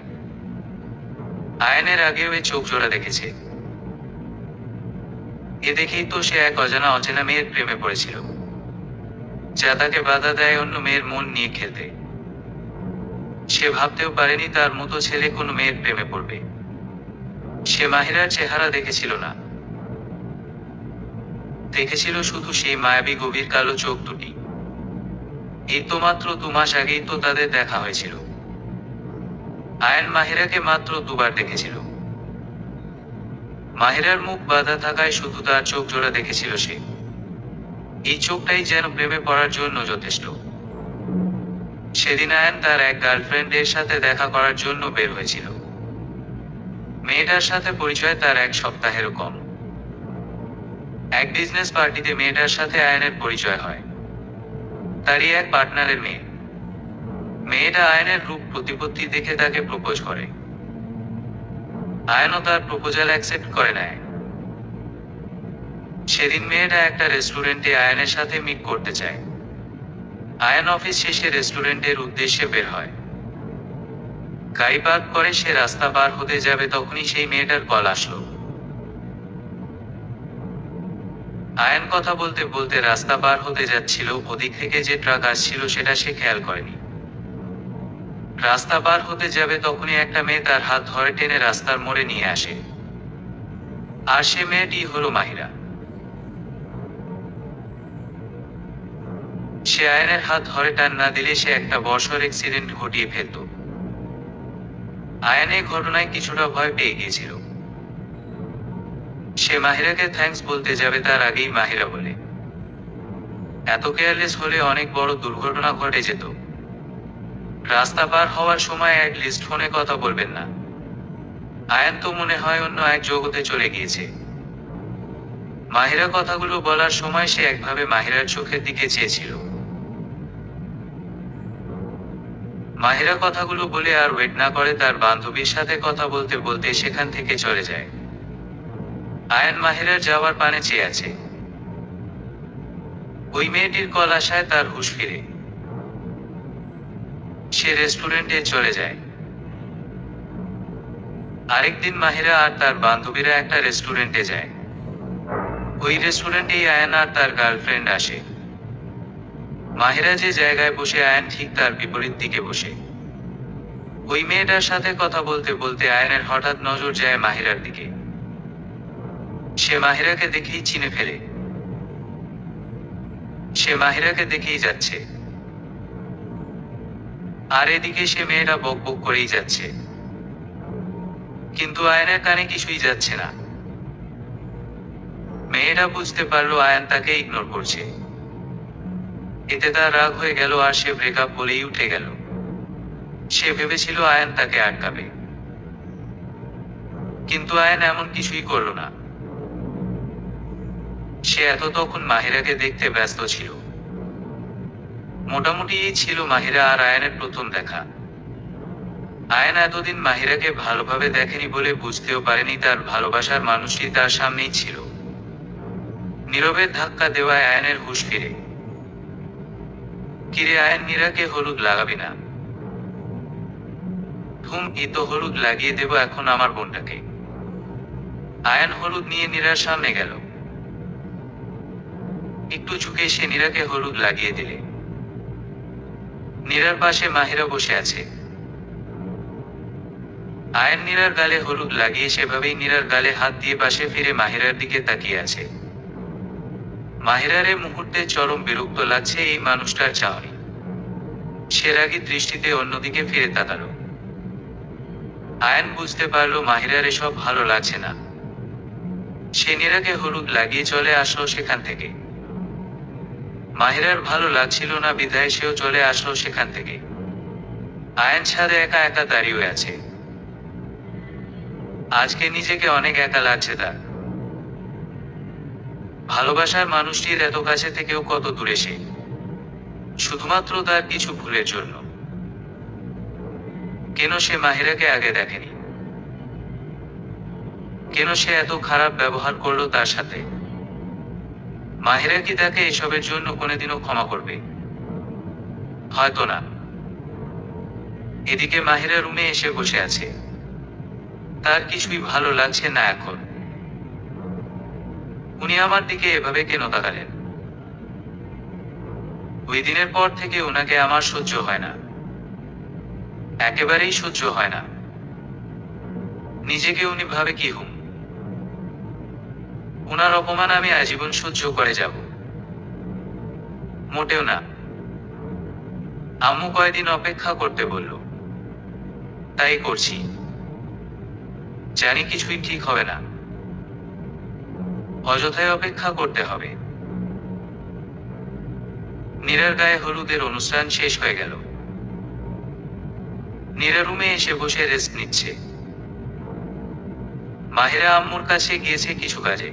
আয়ানের আগেও এই চোখ জোড়া দেখেছে। এ দেখেই তো সে এক অচেনা মেয়ের প্রেমে পড়েছিল, যা তাকে বাধা দেয় অন্য মেয়ের মন নিয়ে খেলতে। সে ভাবতেও পারেনি তার মতো ছেলে কোনো মেয়ের প্রেমে পড়বে। সে মাহিরার চেহারা দেখেছিল না, দেখেছিল শুধু সেই মায়াবী গভীর কালো চোখ দুটি। এই তো মাত্র 2 মাস আগেই তো তাদের দেখা হয়েছিল। আয়ান মাহিরাকে মাত্র 2 বার দেখেছিল। মাহিরার মুখ বাঁধা থাকায় শুধু তার চোখ জোড়া দেখেছিল সে। এই চোখটাই যেন প্রেমে পড়ার জন্য যথেষ্ট। সেদিন আয়ান তার এক গার্লফ্রেন্ডের সাথে দেখা করার জন্য বের হয়েছিল। মেয়েটার সাথে পরিচয় তার 1 সপ্তাহেরও কম। এক বিজনেস পার্টিতে মেয়েটার সাথে আয়ানের পরিচয় হয়। তারই এক পার্টনারের মেয়ে। মেয়েটা আয়ানের রূপ প্রতিপত্তি দেখে তাকে প্রপোজ করে। আয়ানও তার প্রপোজাল অ্যাকসেপ্ট করে নেয়। সেদিন মেয়েটা একটা রেস্টুরেন্টে আয়ানের সাথে মিট করতে চায়। আয়ান অফিস শেষে রেস্টুরেন্টের উদ্দেশ্যে বের হয়। গাড়ি পার্ক করে সে রাস্তা পার হতে যাবে, তখনই সেই মেয়েটার কল আসলো। আয়ান কথা বলতে বলতে রাস্তা পার হতে যাচ্ছিল। ওদিক থেকে যে ট্রাক আসছিল সেটা সে খেয়াল করেনি। রাস্তা পার হতে যাবে তখনই একটা মেয়ে তার হাত ধরে টেনে রাস্তার মোড়ে নিয়ে আসে। আর সে মেয়েটি হলো মাহিরা। সে আয়ানের হাত ধরে টান না দিলে সে একটা বর্ষর অ্যাক্সিডেন্ট ঘটিয়ে ফেলত। আয়ান এই ঘটনায় কিছুটা ভয় পেয়ে গিয়েছিল। সে মাহিরাকে থ্যাঙ্কস বলতে যাবে, তার আগেই মাহিরা বলে, এত কেয়ারলেস হলে অনেক বড় দুর্ঘটনা ঘটে যেত। রাস্তা পার হওয়ার সময় অ্যাটলিস্ট ফোনে কথা বলবেন না। আয়ান তো মনে হয় অন্য এক জগতে চলে গিয়েছে। মাহিরা কথাগুলো বলার সময় সে একভাবে মাহিরার চোখের দিকে চেয়েছিল। মাহিরা কথাগুলো বলে আর ওয়েট না করে তার বান্ধবীর সাথে কথা বলতে বলতে সেখান থেকে চলে যায়। আয়ান মাহিরার যাওয়ার পানে চেয়ে আছে। ওই মেয়েটির কল আসায় তার হুঁশ ফিরে। সে রেস্টুরেন্টে চলে যায়। আরেকদিন মাহিরা আর তার বান্ধবীরা একটা রেস্টুরেন্টে যায়। ওই রেস্টুরেন্টেই আয়ান আর তার গার্লফ্রেন্ড আসে। মাহিরা যে জায়গায় বসে আয়ান ঠিক তার বিপরীত দিকে বসে। ওই মেয়েটার সাথে কথা বলতে বলতে আয়ানের হঠাৎ নজর যায় মাহিরার দিকে। সে মাহিরাকে দেখেই চিনে ফেলে। সে মাহিরাকে দেখেই যাচ্ছে। আর এদিকে সে মেয়েটা বক বক করেই যাচ্ছে, কিন্তু আয়ানের কানে কিছুই যাচ্ছে না। মেয়েটা বুঝতে পারলো আয়ান তাকে ইগনোর করছে। এতে তার রাগ হয়ে গেল আর সে ব্রেকআপ বলেই উঠে গেল। সে ভেবেছিল আয়ান তাকে আটকাবে, কিন্তু আয়ান এমন কিছুই করলো না। সে তখন মাহিরাকে দেখতে ব্যস্ত ছিল। মোটামুটি এই ছিল মাহিরা আর আয়ানের প্রথম দেখা। আয়ান এতদিন মাহিরাকে ভালোভাবে দেখেনি বলে বুঝতেও পারেনি তার ভালোবাসার মানুষটি তার সামনেই ছিল। নীরবের ধাক্কা দেওয়ায় আয়ানের হুঁশ ফিরে। কিরে আয়ান, নীরাকে হলুদ লাগাবি না? এই তো হলুদ লাগিয়ে দেব এখন আমার বোনটাকে। আয়ান হলুদ নিয়ে নীরার সামনে গেল। একটু ঝুঁকে সে নীরাকে হলুদ লাগিয়ে দিলে। নীরার পাশে মাহিরা বসে আছে। আয়ান নীরার গালে হলুদ লাগিয়ে সেভাবেই নীরার গালে হাত দিয়ে পাশে ফিরে মাহিরার দিকে তাকিয়ে আছে। মাহিরার এ মুহূর্তে চরম বিরক্ত লাগছে এই মানুষটার চাহনি। সে রাগী দৃষ্টিতে অন্যদিকে ফিরে তাকালো। আয়ান বুঝতে পারলো মাহিরার এসব ভালো লাগছে না। সে নীরাকে হলুদ লাগিয়ে চলে আসলো সেখান থেকে। মাহিরার ভালো লাগছিল না বিধায় সেও চলে আসলো সেখান থেকে। আয়ান ছাদে একা একা দাঁড়িয়ে আছে। আজকে নিজেকে অনেক একা লাগছে তার। ভালোবাসার মানুষটির এত কাছে থেকেও কত দূরে সে, শুধুমাত্র তার কিছু ভুলের জন্য। কেন সে মাহিরাকে আগে দেখেনি? কেন সে এত খারাপ ব্যবহার করলো তার সাথে? মাহিরা কি তাকে এসবের জন্য কোনোদিনও ক্ষমা করবে? হয়তো না। এদিকে মাহিরা রুমে এসে বসে আছে। তার কিছুই ভালো লাগছে না এখন। উনি আমার দিকে এভাবে কেন তাকালেন? ওই দিনের পর থেকে ওনাকে আমার সহ্য হয় না, একেবারেই সহ্য হয় না। নিজেকে উনি ভাবে কি হুম, ওনার অপমান আমি আজীবন সহ্য করে যাব? মোটেও না। আম্মু কয়দিন অপেক্ষা করতে বলল, তাই করছি। জানি কিছুই ঠিক হবে না, অযথায় অপেক্ষা করতে হবে। নীরার গায়ে হলুদের অনুষ্ঠান শেষ হয়ে গেল। নীরা রুমে এসে বসে রেস্ট নিচ্ছে। মাহিরা আম্মুর কাছে গিয়েছে কিছু কাজে।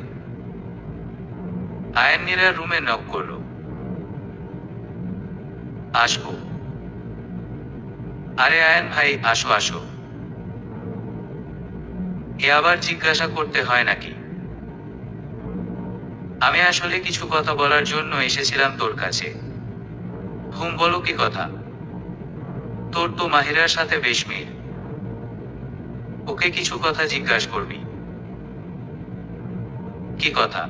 আয়ান নীরার রুমে নক করল। আসবো? আরে আয়ান ভাই, আসো আসো। এ আবার জিজ্ঞাসা করতে হয় নাকি? আমি আসলে কিছু কথা বলার জন্য এসেছিলাম তোর কাছে। বলো কি কথা? তোর তো মাহিরার সাথে বেশ মিল, ওকে কিছু কথা জিজ্ঞাসা করবি। কি কথা?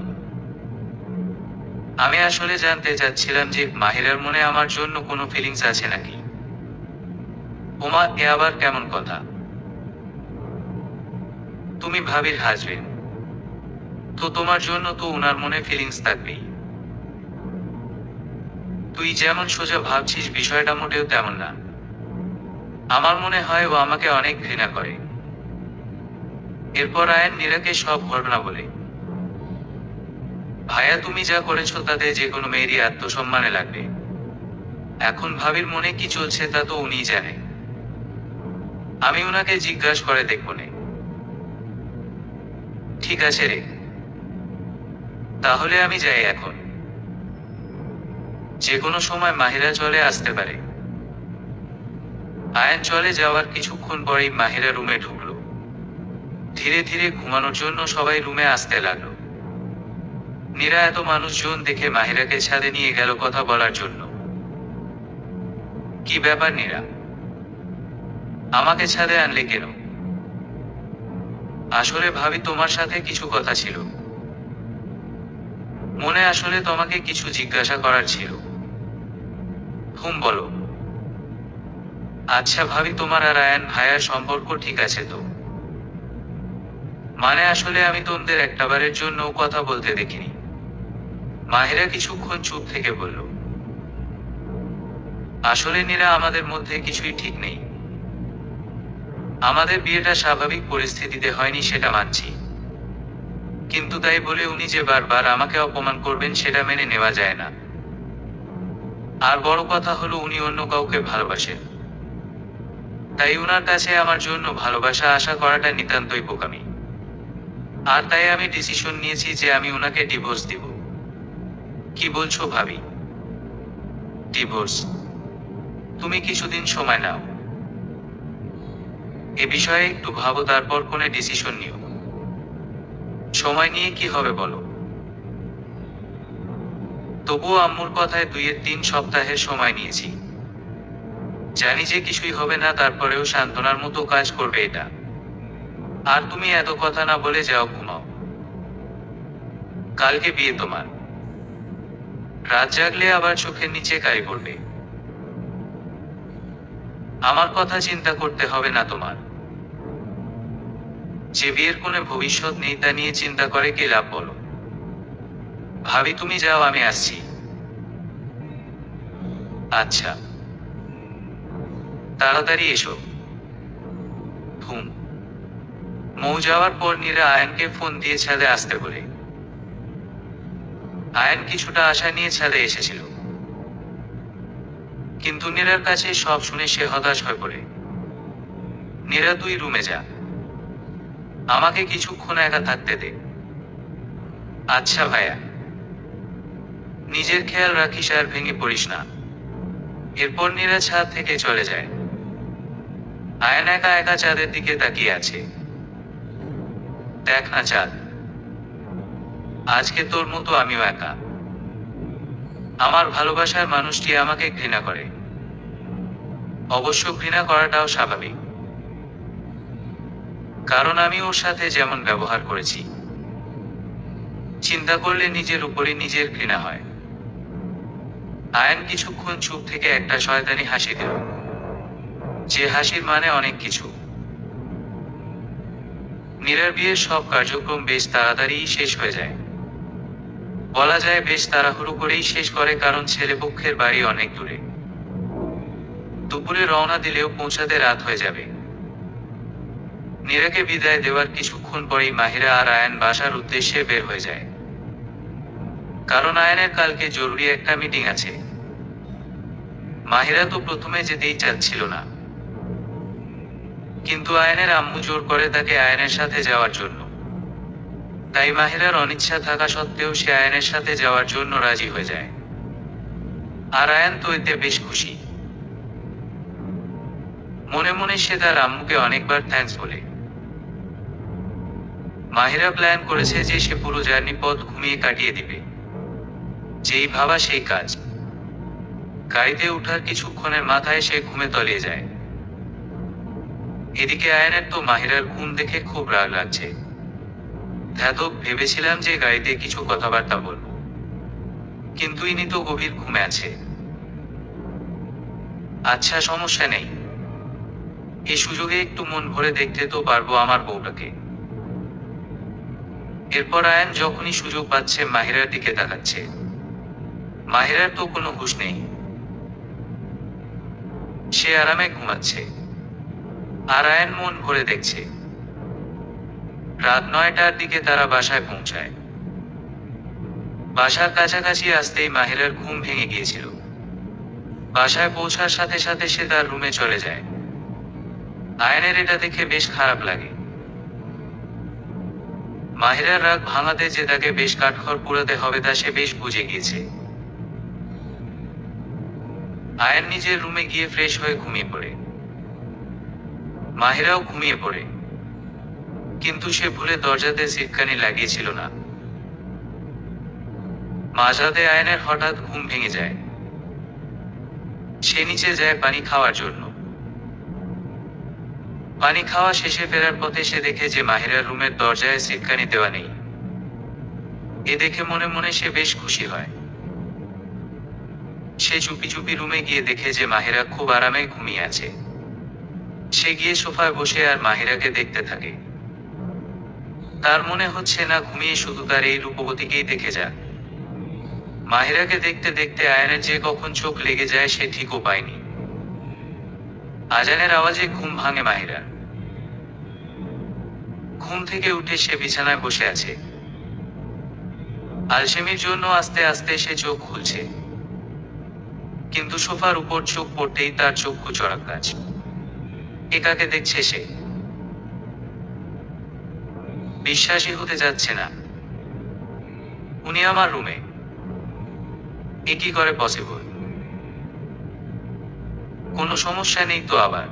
আমি আসলে জানতে চাচ্ছিলাম যে মাহিরার মনে আমার জন্য কোনো ফিলিংস আছে নাকি। ওমা, এ আবার কেমন কথা? তুমি ভাবির হাজবেন্ড, তো তোমার জন্য তো উনার মনে ফিলিংস থাকবেই। তুই যেমন সোজা ভাবছিস বিষয়টা মোটেও তেমন না। আমার মনে হয় ও আমাকে অনেক ঘৃণা করে। এরপর আয়ান নীরাকে সব ঘটনা বলে। ভাইয়া, তুমি যা করেছো তাতে যে কোনো মেয়েরই আত্মসম্মানে লাগবে। এখন ভাবির মনে কি চলছে তা তো উনিই জানে। আমি উনাকে জিজ্ঞাসা করে দেখব নে। ঠিক আছে রে, তাহলে আমি যাই এখন। যে কোনো সময় মাহিরা চলে আসতে পারে। আয়ান চলে যাওয়ার কিছুক্ষণ পরেই মাহিরা রুমে ঢুকলো। ধীরে ধীরে ঘুমানোর জন্য সবাই রুমে আসতে লাগলো। নীরা এত মানুষজন দেখে মাহিরাকে ছাদে নিয়ে গেল কথা বলার জন্য। কি ব্যাপার নীরা, আমাকে ছাদে আনলে কেন? আসলে ভাবি তোমার সাথে কিছু কথা ছিল। মনে আসলে তোমাকে কিছু জিজ্ঞাসা করার ছিল। বলো। আচ্ছা ভাবি, তোমার আর আয়ান ভাইয়ার সম্পর্ক ঠিক আছে তো? মানে আসলে আমি তোমাদের একটাবারের জন্য কথা বলতে দেখিনি। মাহিরা কিছুক্ষণ চুপ থেকে বলল, আসলে নীরা, আমাদের মধ্যে কিছুই ঠিক নেই। আমাদের বিয়েটা স্বাভাবিক পরিস্থিতিতে হয়নি সেটা মানছি, কিন্তু তাই বলে উনি যে বারবার আমাকে অপমান করবেন সেটা মেনে নেওয়া যায় না। আর বড় কথা হলো উনি অন্য কাউকে ভালোবাসেন, তাই উনার কাছে আমার জন্য ভালোবাসা আশা করাটা নিতান্তই বোকামি। আর তাই আমি ডিসিশন নিয়েছি যে আমি উনাকে ডিভোর্স দিব। কি বলছো ভাবি? ডিভোর্স। তুমি কিছুদিন সময় নাও, এ বিষয়ে একটু ভাবো, তারপর কোনো ডিসিশন নিও। সময় নিয়ে কি হবে বলো? তবুও আম্মুর কথায় 2-3 সপ্তাহের সময় নিয়েছি। জানি যে কিছুই হবে না, তারপরেও সান্ত্বনার মতো কাজ করবে এটা। আর তুমি এত কথা না বলে যাও, ঘুমাও। কালকে বিয়ে তোমার। রাত জাগলে আবার চোখের নিচে কালি পড়বে। আমার কথা চিন্তা করতে হবে না তোমার। যে বিয়ের কোনো ভবিষ্যৎ নেই তা নিয়ে চিন্তা করে কি লাভ বলো? ভাবি তুমি যাও, আমি আসছি। আচ্ছা, তাড়াতাড়ি এসো। ঘুম। মৌ যাওয়ার পর নীরা আয়ানকে ফোন দিয়ে ছাদে আসতে বলে। আয়ান কিছুটা আশা নিয়ে ছাদে এসেছিল, কিন্তু নীরার কাছে সব শুনে সে হতাশ হয়ে পড়ে। নীরা, তুই রুমে যা, আমাকে কিছুক্ষণ একা থাকতে দে। আচ্ছা ভাইয়া। নিজের খেয়াল রাখিস আর ভেঙে পড়িস না। এরপর নীরা ছাদ থেকে চলে যায়। আয়ান একা একা চাঁদের দিকে তাকিয়ে আছে। দেখ না চাঁদ, আজকে তোর মতো আমিও একা। আমার ভালোবাসার মানুষটি আমাকে ঘৃণা করে। অবশ্য ঘৃণা করাটাও স্বাভাবিক, কারণ আমি ওর সাথে যেমন ব্যবহার করেছি। চিন্তা করলে নিজের উপরই নিজের ঘৃণা হয়। আয়ান কিছুক্ষণ চুপ থেকে একটা শয়তানি হাসি দিল, যে হাসির মানে অনেক কিছু। নীরার বিয়ের সব কার্যক্রম বেশ তাড়াতাড়ি শেষ হয়ে যায়। বলা যায় বেশ তাড়াহুড়ো করেই শেষ করে, কারণ ছেলেপক্ষের বাড়ি অনেক দূরে। দুপুরে রওনা দিলেও পৌঁছাতে রাত হয়ে যাবে। নীরাকে বিদায় দেওয়ার কিছুক্ষণ পরেই মাহিরা আর আয়ান বাসার উদ্দেশ্যে বের হয়ে যায়, কারণ আয়ানের কালকে জরুরি একটা মিটিং আছে। মাহিরা তো প্রথমে যেতেই চাচ্ছিল না, কিন্তু আয়ানের আম্মু জোর করে তাকে আয়ানের সাথে যাওয়ার জন্য। তাই মাহিরার অনিচ্ছা থাকা সত্ত্বেও সে আয়ানের সাথে যাওয়ার জন্য রাজি হয়ে যায়। আর আয়ান তো এতে বেশ খুশি। মনে মনে সে তার আম্মুকে অনেকবার থ্যাঙ্কস বলে। মাহিরা প্ল্যান করেছে যে সে পুরো জার্নি পথ ঘুমিয়ে কাটিয়ে দিবে। যেই ভাবা সেই কাজ। গাড়িতে উঠার কিছুক্ষণের মাথায় সে ঘুমে তলিয়ে যায়। এদিকে আয়ানের তো মাহিরার ঘুম দেখে খুব রাগ লাগছে। ধ্যাতক, ভেবেছিলাম যে গাড়িতে কিছু কথাবার্তা বলবো, কিন্তু ইনি তো গভীর ঘুমে আছে। আচ্ছা, সমস্যা নেই। এই সুযোগে একটু মন ভরে দেখতে তো পারবো আমার বউটাকে। এরপর আয়ান যখনই সুযোগ পাচ্ছে মাহিরার দিকে তাকাচ্ছে। মাহিরার তো কোনো হুঁশ নেই। সে আরামে ঘুমাচ্ছে, আর আয়ান মন ভরে দেখছে। রাত 9টার দিকে তারা বাসায় পৌঁছায়। বাসার কাছাকাছি আসতেই মাহিরার ঘুম ভেঙে গিয়েছিল। বাসায় পৌঁছার সাথে সাথে সে তার রুমে চলে যায়। আয়ানের এটা দেখে বেশ খারাপ লাগে। মাহিরার রাগ ভাঙাতে যে তাকে বেশ কাঠখড় পোড়াতে হবে তা সে বেশ বুঝে গিয়েছে। আয়ান নিজের রুমে গিয়ে ফ্রেশ হয়ে ঘুমিয়ে পড়ে। মাহিরাও ঘুমিয়ে পড়ে, কিন্তু সে ভুলে দরজাতে সিটকানি লাগিয়েছিল না। মাঝরাতে আয়ানের হঠাৎ ঘুম ভেঙে যায়। সে নিচে যায় পানি খাওয়ার জন্য। পানি খাওয়া শেষে ফেরার পথে সে দেখে যে মাহিরার রুমের দরজায় সিটকানি দেওয়া নেই। এ দেখে মনে মনে সে বেশ খুশি হয়। সে চুপি চুপি রুমে গিয়ে দেখে যে মাহিরা খুব আরামে ঘুমিয়ে আছে। সে গিয়ে সোফায় বসে আর মাহিরাকে দেখতে থাকে। তার মনে হচ্ছে না ঘুমিয়ে শুধু তার এই রূপবতীকেই দেখে যাক। মাহিরাকে দেখতে দেখতে আয়ানের যে কখন চোখ লেগে যায় সে ঠিকও পায়নি। আজানের আওয়াজে ঘুম ভাঙে মাহিরার। ঘুম থেকে উঠে সে বিছানায় বসে আছে। আলসেমির জন্য আস্তে আস্তে সে চোখ খুলছে, কিন্তু সোফার উপর চোখ পড়তেই তার চক্ষু চড়কগাছ। একাকে দেখছে সে। বিশ্বাসই হতে যাচ্ছে না, উনি আমার রুমে। এ কি করে পসিবল? কোনো সমস্যা নেই তো আবার।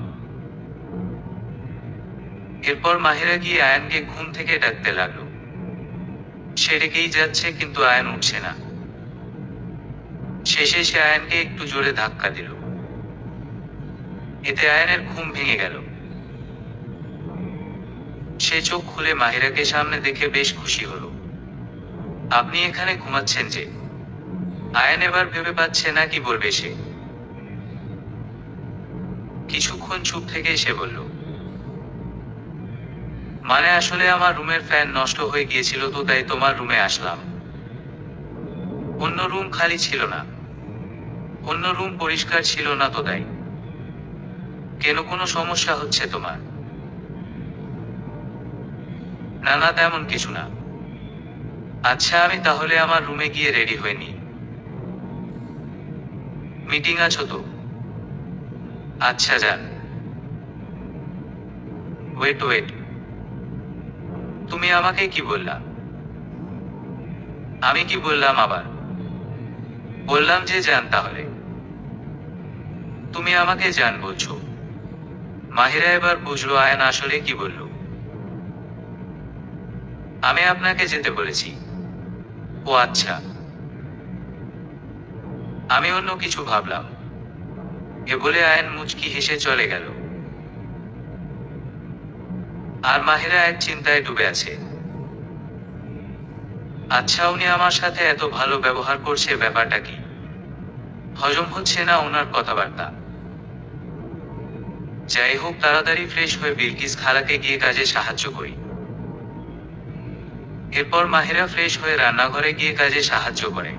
এরপর মাহিরা গিয়ে আয়ানকে ঘুম থেকে ডাকতে লাগলো। সে ডেকেই যাচ্ছে কিন্তু আয়ান উঠছে না। শেষে সে আয়ানকে একটু জোরে ধাক্কা দিল। এতে আয়ানের ঘুম ভেঙে গেল। সে চোখ খুলে মাহিরাকে সামনে দেখে বেশ খুশি হলো। আপনি এখানে ঘুমাচ্ছেন যে? আয়ান এবার ভেবে পাচ্ছে না কি বলবে সে। কিছুক্ষণ চুপ থেকে সে বলল, মানে আসলে আমার রুমের ফ্যান নষ্ট হয়ে গিয়েছিল তো তাই তোমার রুমে আসলাম। অন্য রুম খালি ছিল না, অন্য রুম পরিষ্কার ছিল না তো তাই। কেন কোনো সমস্যা হচ্ছে তোমার? না না, তেমন কিছু না। আচ্ছা, আমি তাহলে আমার রুমে গিয়ে রেডি হয়ে নিই। মিটিং আছো তো? আচ্ছা যান। ওয়েট ওয়েট, তুমি আমাকে কি বললা? আমি কি বললাম আবার? বললাম যে যান তাহলে। তুমি আমাকে যান বলছো? মাহিরা এবার বুঝলো আয়ান আসলে কি বলল। আমি আপনাকে যেতে বলেছি। ও আচ্ছা, আমি অন্য কিছু ভাবলাম। এ বলে আয়ান মুচকি হেসে চলে গেল। আর মাহিরা এক চিন্তায় ডুবে আছে। আচ্ছা, উনি আমার সাথে এত ভালো ব্যবহার করছে, ব্যাপারটা কি? হজম হচ্ছে না ওনার কথাবার্তা। যাই হোক, তাড়াতাড়ি ফ্রেশ হয়ে বিলকিস খালাকে গিয়ে কাজে সাহায্য করি। এরপর মাহিরা ফ্রেশ হয়ে রান্নাঘরে গিয়ে কাজে সাহায্য করে।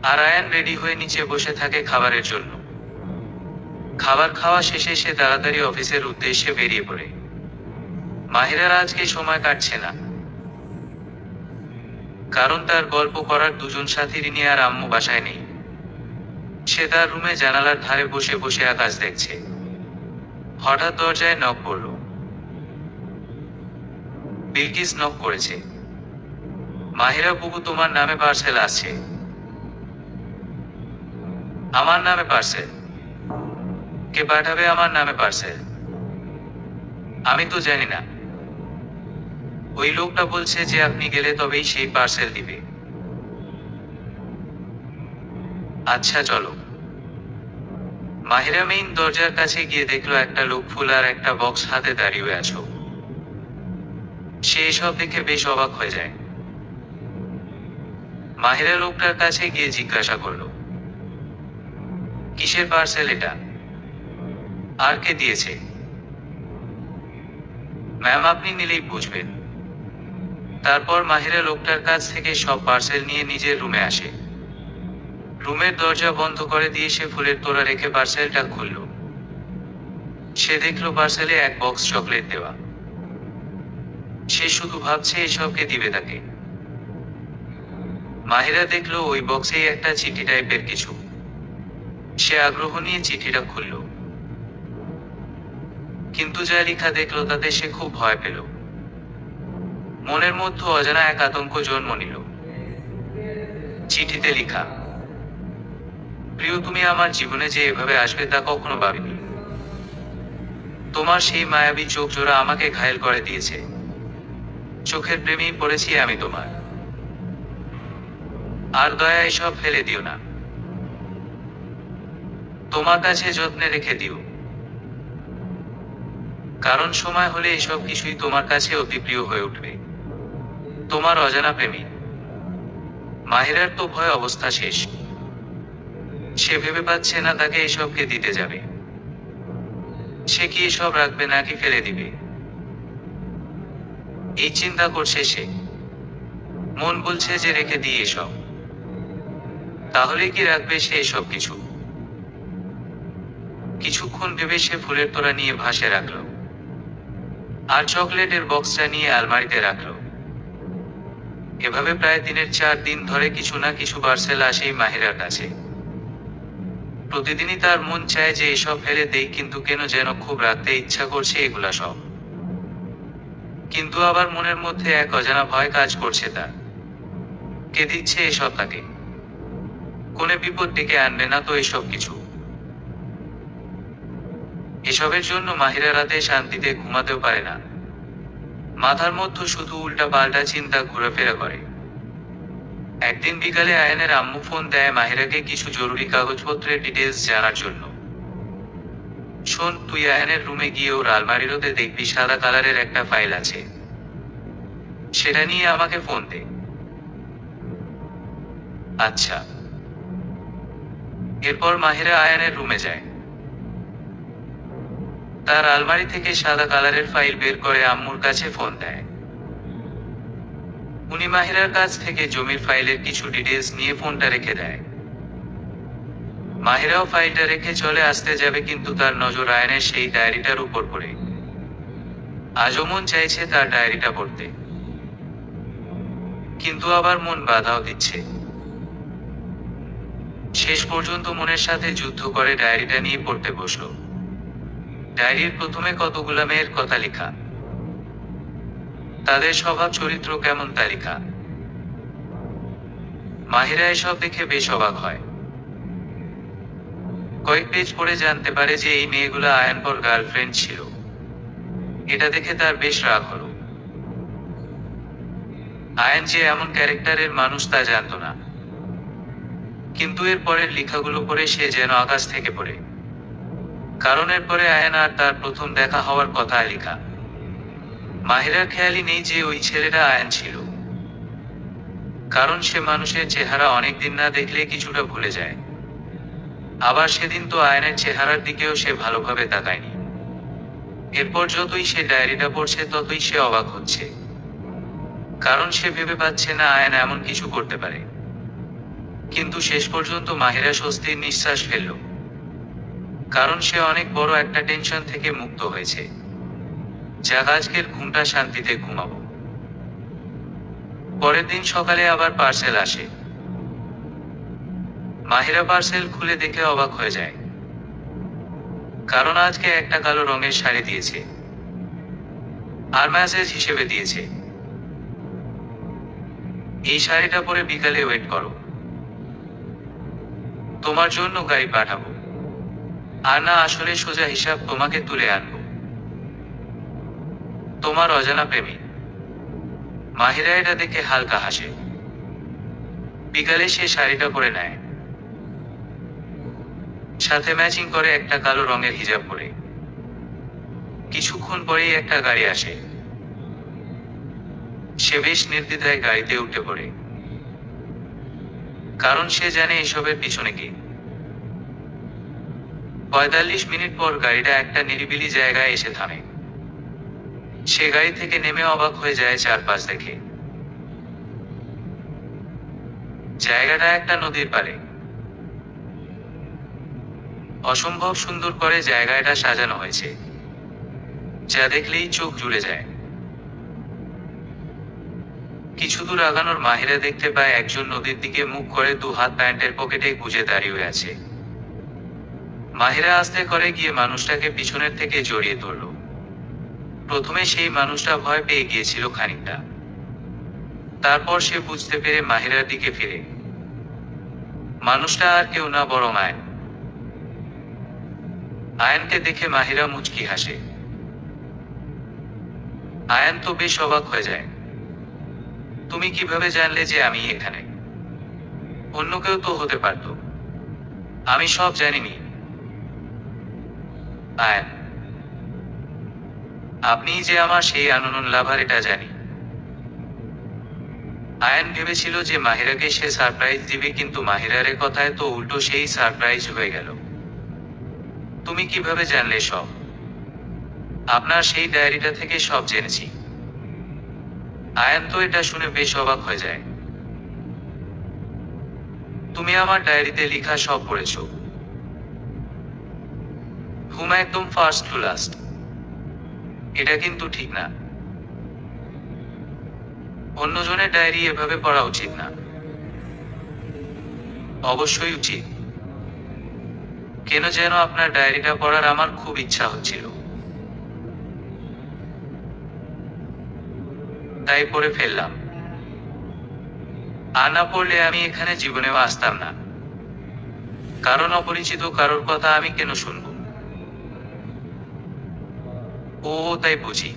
আর আয়ান রেডি হয়ে নিচে বসে থাকে খাবারের জন্য। খাবার খাওয়া শেষে সে তাড়াতাড়ি অফিসের উদ্দেশ্যে বেরিয়ে পড়ে। মাহিরার আজকে সময় কাটছে না, কারণ তার গল্প করার দুজন সাথী রিনি আর আম্মু বাসায় নেই। সে তার রুমে জানালার ধারে বসে বসে আকাশ দেখছে। হঠাৎ দরজায় নক পড়ল। বিলকিস নক করেছে। মাহিরা বুবু, তোমার নামে পার্সেল আসছে। আমার নামে পার্সেল? কে পাঠাবে আমার নামে পার্সেল? আমি তো জানি না। ওই লোকটা বলছে যে আপনি গেলে তবেই সেই পার্সেল দিবে। আচ্ছা চলো। মাহিরা মেইন দরজার কাছে গিয়ে দেখলো একটা লোক ফুল আর একটা বক্স হাতে দাঁড়িয়ে আছো। সে এসব দেখে বেশ অবাক হয়ে যায়। মাহিরা লোকটার কাছে গিয়ে জিজ্ঞাসা করলো, কিসের পার্সেল এটা? আর কে দিয়েছে? ম্যাম, আপনি নিলেই বুঝবেন। তারপর মাহিরা লোকটার কাছ থেকে সব পার্সেল নিয়ে নিজের রুমে আসে। রুমের দরজা বন্ধ করে দিয়ে সে ফুলের তোড়া রেখে পার্সেলটা খুলল। সে দেখলো পার্সেলে এক বক্স চকলেট দেওয়া। সে শুধু ভাবছে এসবকে দিবে তাকে। মাহিরা দেখলো ওই বক্সেই একটা চিঠি টাইপের কিছু। সে আগ্রহ নিয়ে চিঠিটা খুলল, কিন্তু যা লেখা দেখলো তাতে সে খুব ভয় পেল। মনের মধ্যে অজানা এক আতঙ্ক জন্ম নিল। চিঠিতে লেখা, প্রিয়, তুমি আমার জীবনে যে এভাবে আসবে তা কখনো ভাবিনি। তোমার সেই মায়াবী চোখ জোড়া আমাকে ঘায়েল করে দিয়েছে। চোখের প্রেমেই পড়েছি আমি তোমার। আর দয়া এসব ফেলে দিও না। তোমার কাছে যত্নে রেখে দিও, কারণ সময় হলে এসব কিছুই তোমার কাছে অতি প্রিয় হয়ে উঠবে। তোমার অজানা প্রেমী। মাহিরার তো ভয় অবস্থা শেষ। সে ভেবে পাচ্ছে না তাকে এসবকে দিতে যাবে। সে কি এসব রাখবে নাকি ফেলে দিবে, এই চিন্তা করছে সে। মন বলছে যে রেখে দিয়ে এসব। তাহলে কি রাখবে সে এসব কিছু? কিছুক্ষণ ভেবে সে ফুলের তোড়া নিয়ে ভাসে রাখলো, আর চকলেটের বক্সটা নিয়ে আলমারিতে রাখলো। এভাবে প্রায় দিনের 4 দিন ধরে কিছু না কিছু পার্সেল আসেই মাহিরার কাছে। প্রতিদিনই তার মন চায় যে এসব ফেলে দেই, কিন্তু কেন যেন খুব রাখতে ইচ্ছা করছে এগুলা সব। কিন্তু আবার মনের মধ্যে এক অজানা ভয় কাজ করছে তার। কে দিচ্ছে এসব তাকে? কোনে বিপদ ডেকে আনবে না তো এসব কিছু? এসবের জন্য মাহিরা রাতে শান্তিতে ঘুমাতেও পারে না। মাথার মধ্যে শুধু উল্টা পাল্টা চিন্তা ঘোরাফেরা করে। একদিন বিকালে আয়ানের আম্মু ফোন দেয় মাহিরাকে কিছু জরুরি কাগজপত্রের ডিটেলস জানার জন্য। শোন, তুই আয়ানের রুমে গিয়ে ওর আলমারিতে দেখবি সাদা কালারের একটা ফাইল আছে, সেটা নিয়ে আমাকে ফোন দে। আচ্ছা। এরপর মাহিরা আয়ানের রুমে যায়। তার আলমারি থেকে সাদা কালারের ফাইল বের করে আম্মুর কাছে ফোন দেয়। উনি মাহিরার কাছ থেকে জমির ফাইলের কিছু ডিটেলস নিয়ে ফোনটা রেখে দেয়। মাহিরাও ফাইলটা রেখে চলে আসতে যাবে, কিন্তু তার নজর আয়নের সেই ডায়েরিটার উপর পড়ে। আজও মন চাইছে তার ডায়েরিটা পড়তে, কিন্তু আবার মন বাধাও দিচ্ছে। শেষ পর্যন্ত মনের সাথে যুদ্ধ করে ডায়েরিটা নিয়ে পড়তে বসল। ডায়েরির প্রথমে কতগুলা মেয়ের কথা লেখা, তাদের স্বভাব চরিত্র কেমন তা লেখা। মাহিরা এসব দেখে বেশ অবাক হয়। কয়েক পেজ পড়ে জানতে পারে যে এই মেয়েগুলা আয়ানপর গার্লফ্রেন্ড ছিল। এটা দেখে তার বেশ রাগ হলো। আয়ান যে এমন ক্যারেক্টারের মানুষ তা জানত না, কিন্তু এর পরের লেখাগুলো পড়ে সে যেন আকাশ থেকে পড়ে। কারণ এর পরে আয়ান আর তার প্রথম দেখা হওয়ার কথা লেখা। মাহিরার খেয়ালই নেই যে ওই ছেলেটা আয়ান ছিল, কারণ সে মানুষের চেহারা অনেকদিন না দেখলে কিছুটা ভুলে যায়। আবার সেদিন তো আয়ানের চেহারার দিকেও সে ভালোভাবে তাকায়নি। এরপর যতই সে ডায়েরিটা পড়ছে ততই সে অবাক হচ্ছে, কারণ সে ভেবে পাচ্ছে না আয়ান এমন কিছু করতে পারে। কিন্তু শেষ পর্যন্ত মাহিরা স্বস্তির নিঃশ্বাস ফেলল, কারণ সে অনেক বড় একটা টেনশন থেকে মুক্ত হয়েছে। যাক, আজকের ঘুমটা শান্তিতে ঘুমাবো। পরের দিন সকালে আবার পার্সেল আসে। মাহিরা পার্সেল খুলে দেখে অবাক হয়ে যায়, কারণ আজকে একটা কালো রঙের শাড়ি দিয়েছে, আর মেসেজ হিসেবে দিয়েছে, এই শাড়িটা পরে বিকালে ওয়েট করো, তোমার জন্য গাড়ি পাঠাবো। আর না, আসলে সোজা হিসাব তোমাকে তুলে আনবো, তোমার অজানা প্রেমী। মাহিরা এটা দেখে হালকা হাসে। বিকালে সে শাড়িটা পরে নেয়, সাথে ম্যাচিং করে একটা কালো রঙের হিজাব পরে। কিছুক্ষণ পরেই একটা গাড়ি আসে। সে বেশ নির্দ্বিধায় গাড়িতে উঠে পড়ে, কারণ সে জানে এসবের পিছনে কি। ৪৫ মিনিট পর গাড়িটা একটা নিরিবিলি জায়গায় এসে থামে। সে গাড়ি থেকে নেমে অবাক হয়ে যায় চারপাশ দেখে। জায়গাটা একটা নদীর পাড়ে। অসম্ভব সুন্দর করে জায়গাটা সাজানো হয়েছে, যা দেখলেই চোখ জুড়ে যায়। কিছু দূর আগানোর মাহিরা দেখতে পায় একজন নদীর দিকে মুখ করে দু হাত প্যান্টের পকেটে গুজে দাঁড়িয়ে আছে। মাহিরা আস্তে করে গিয়ে মানুষটাকে পিছনের থেকে জড়িয়ে ধরল। প্রথমে সেই মানুষটা ভয় পেয়ে গিয়েছিল খানিকটা, তারপর সে বুঝতে পেরে মাহিরার দিকে ফিরে। মানুষটা আর কেউ না, বরং আয়ন। আয়নকে দেখে মাহিরা মুচকি হাসে। আয়ন তো বেশ অবাক হয়ে যায়। তুমি কিভাবে জানলে যে আমি এখানে? অন্য কেউ তো হতে পারত, আমি সব জানিনি। আয়ন, আপনি যে আমার সেই আননোন লাভার এটা জানি। আয়ন ভেবেছিল যে মাহিরাকে সে সারপ্রাইজ দিবে, কিন্তু মাহিরার কথায় তো উল্টো সেই সারপ্রাইজ হয়ে গেল। তুমি কিভাবে জানলে সব? আপনার সেই ডায়েরিটা থেকে সব জেনেছি। আয়ন তো এটা শুনে বেশ অবাক হয়ে যায়। তুমি আমার ডায়েরিতে লেখা সব পড়েছ? হুম, একদম ফার্স্ট টু লাস্ট। এটা কিন্তু ঠিক না। অন্যজনের ডায়েরি এভাবে পড়া উচিত না। অবশ্যই উচিত। কেন যেন আপনার ডায়েরিটা পড়ার আমার খুব ইচ্ছা হচ্ছিল, তাই পড়ে ফেললাম। আর না পড়লে আমি এখানে জীবনেও আসতাম না, কারণ অপরিচিত কারোর কথা আমি কেন শুনব। ও তাই বুঝি।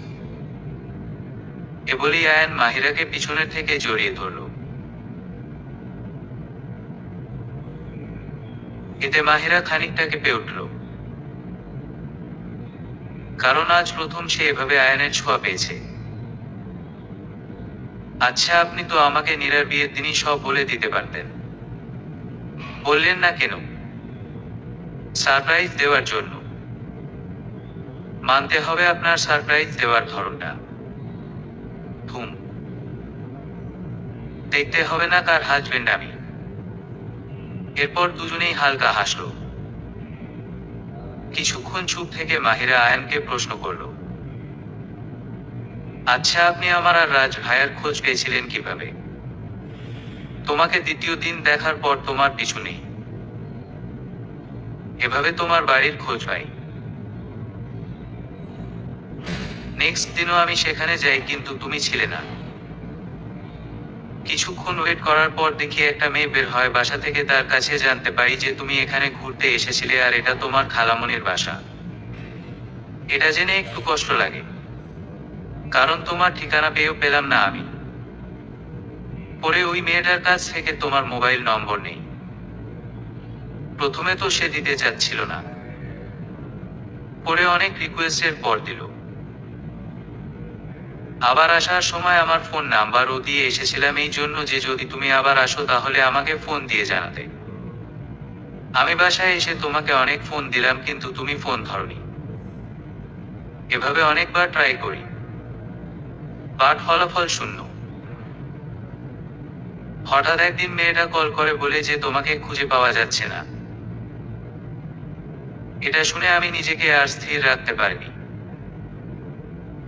এ বলেই আয়ান মাহিরাকে পিছনের থেকে জড়িয়ে ধরল। এতে মাহিরা খানিকটা কেঁপে উঠল, কারণ আজ প্রথম সে এভাবে আয়ানের ছোঁয়া পেয়েছে। আচ্ছা, আপনি তো আমাকে নীরার বিয়ের দিনই সব বলে দিতে পারতেন, বললেন না কেন? সারপ্রাইজ দেওয়ার জন্য। মানতে হবে আপনার সারপ্রাইজ দেওয়ার ধরনটা। ধুম। দেখতে হবে না কার হাজবেন্ড আমি। এরপর দুজনেই হালকা হাসল। কিছুক্ষণ চুপ থেকে মাহিরা আয়ানকে প্রশ্ন করল, আচ্ছা, আপনি আমার আর রাজ ভাইয়ার খোঁজ পেয়েছিলেন কিভাবে? তোমাকে দ্বিতীয় দিন দেখার পর তোমার পিছু নেই, এভাবে তোমার বাড়ির খোঁজ পাই। নেক্সট দিনও আমি সেখানে যাই, কিন্তু তুমি ছিলে না। কিছুক্ষণ ওয়েট করার পর দেখি একটা মেয়ে বের হয় বাসা থেকে, তার কাছে জানতে পারি যে তুমি এখানে ঘুরতে এসেছিলে আর এটা তোমার খালামণির বাসা। এটা জেনে একটু কষ্ট লাগে, কারণ তোমার ঠিকানা পেয়েও পেলাম না আমি। পরে ওই মেয়েটার কাছ থেকে তোমার মোবাইল নম্বর নেই। প্রথমে তো সে দিতে চাচ্ছিল না, পরে অনেক রিকোয়েস্টের পর দিল। আবার আসার সময় আমার ফোন নাম্বারও দিয়ে এসেছিলাম, এই জন্য যে যদি তুমি আবার আসো তাহলে আমাকে ফোন দিয়ে জানাতে। আমি বাসায় এসে তোমাকে অনেক ফোন দিলাম, কিন্তু তুমি ফোন ধরনি। এভাবে অনেকবার ট্রাই করি, বাট ফলাফল শূন্য। হঠাৎ একদিন মেয়েটা কল করে বলে যে তোমাকে খুঁজে পাওয়া যাচ্ছে না। এটা শুনে আমি নিজেকে আর স্থির রাখতে পারিনি।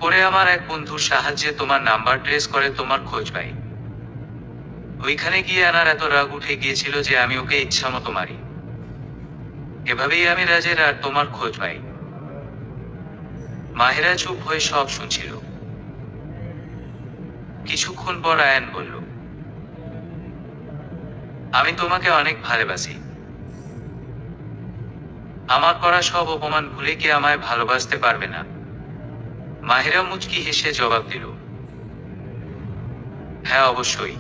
পরে আমার এক বন্ধুর সাহায্যে তোমার নাম্বার ট্রেস করে তোমার খোঁজ পাই। ওইখানে গিয়ে আনার এত রাগ উঠে গিয়েছিল যে আমি ওকে ইচ্ছামতো মারি। এভাবেই আমি রাজের আর তোমার খোঁজ পাই। মাহিরা চুপ হয়ে সব শুনছিল। কিছুক্ষণ পর আয়ান বলল, আমি তোমাকে অনেক ভালোবাসি। আমার করা সব অপমান ভুলে কি আমায় ভালোবাসতে পারবে না? মাহিরা মুচকি হেসে জবাব দিল, হ্যাঁ, অবশ্যই।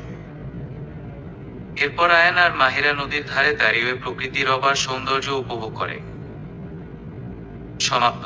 এরপর আয়ান আর মাহিরা নদীর ধারে দাঁড়িয়ে প্রকৃতির অপার সৌন্দর্য উপভোগ করে। সমাপ্ত।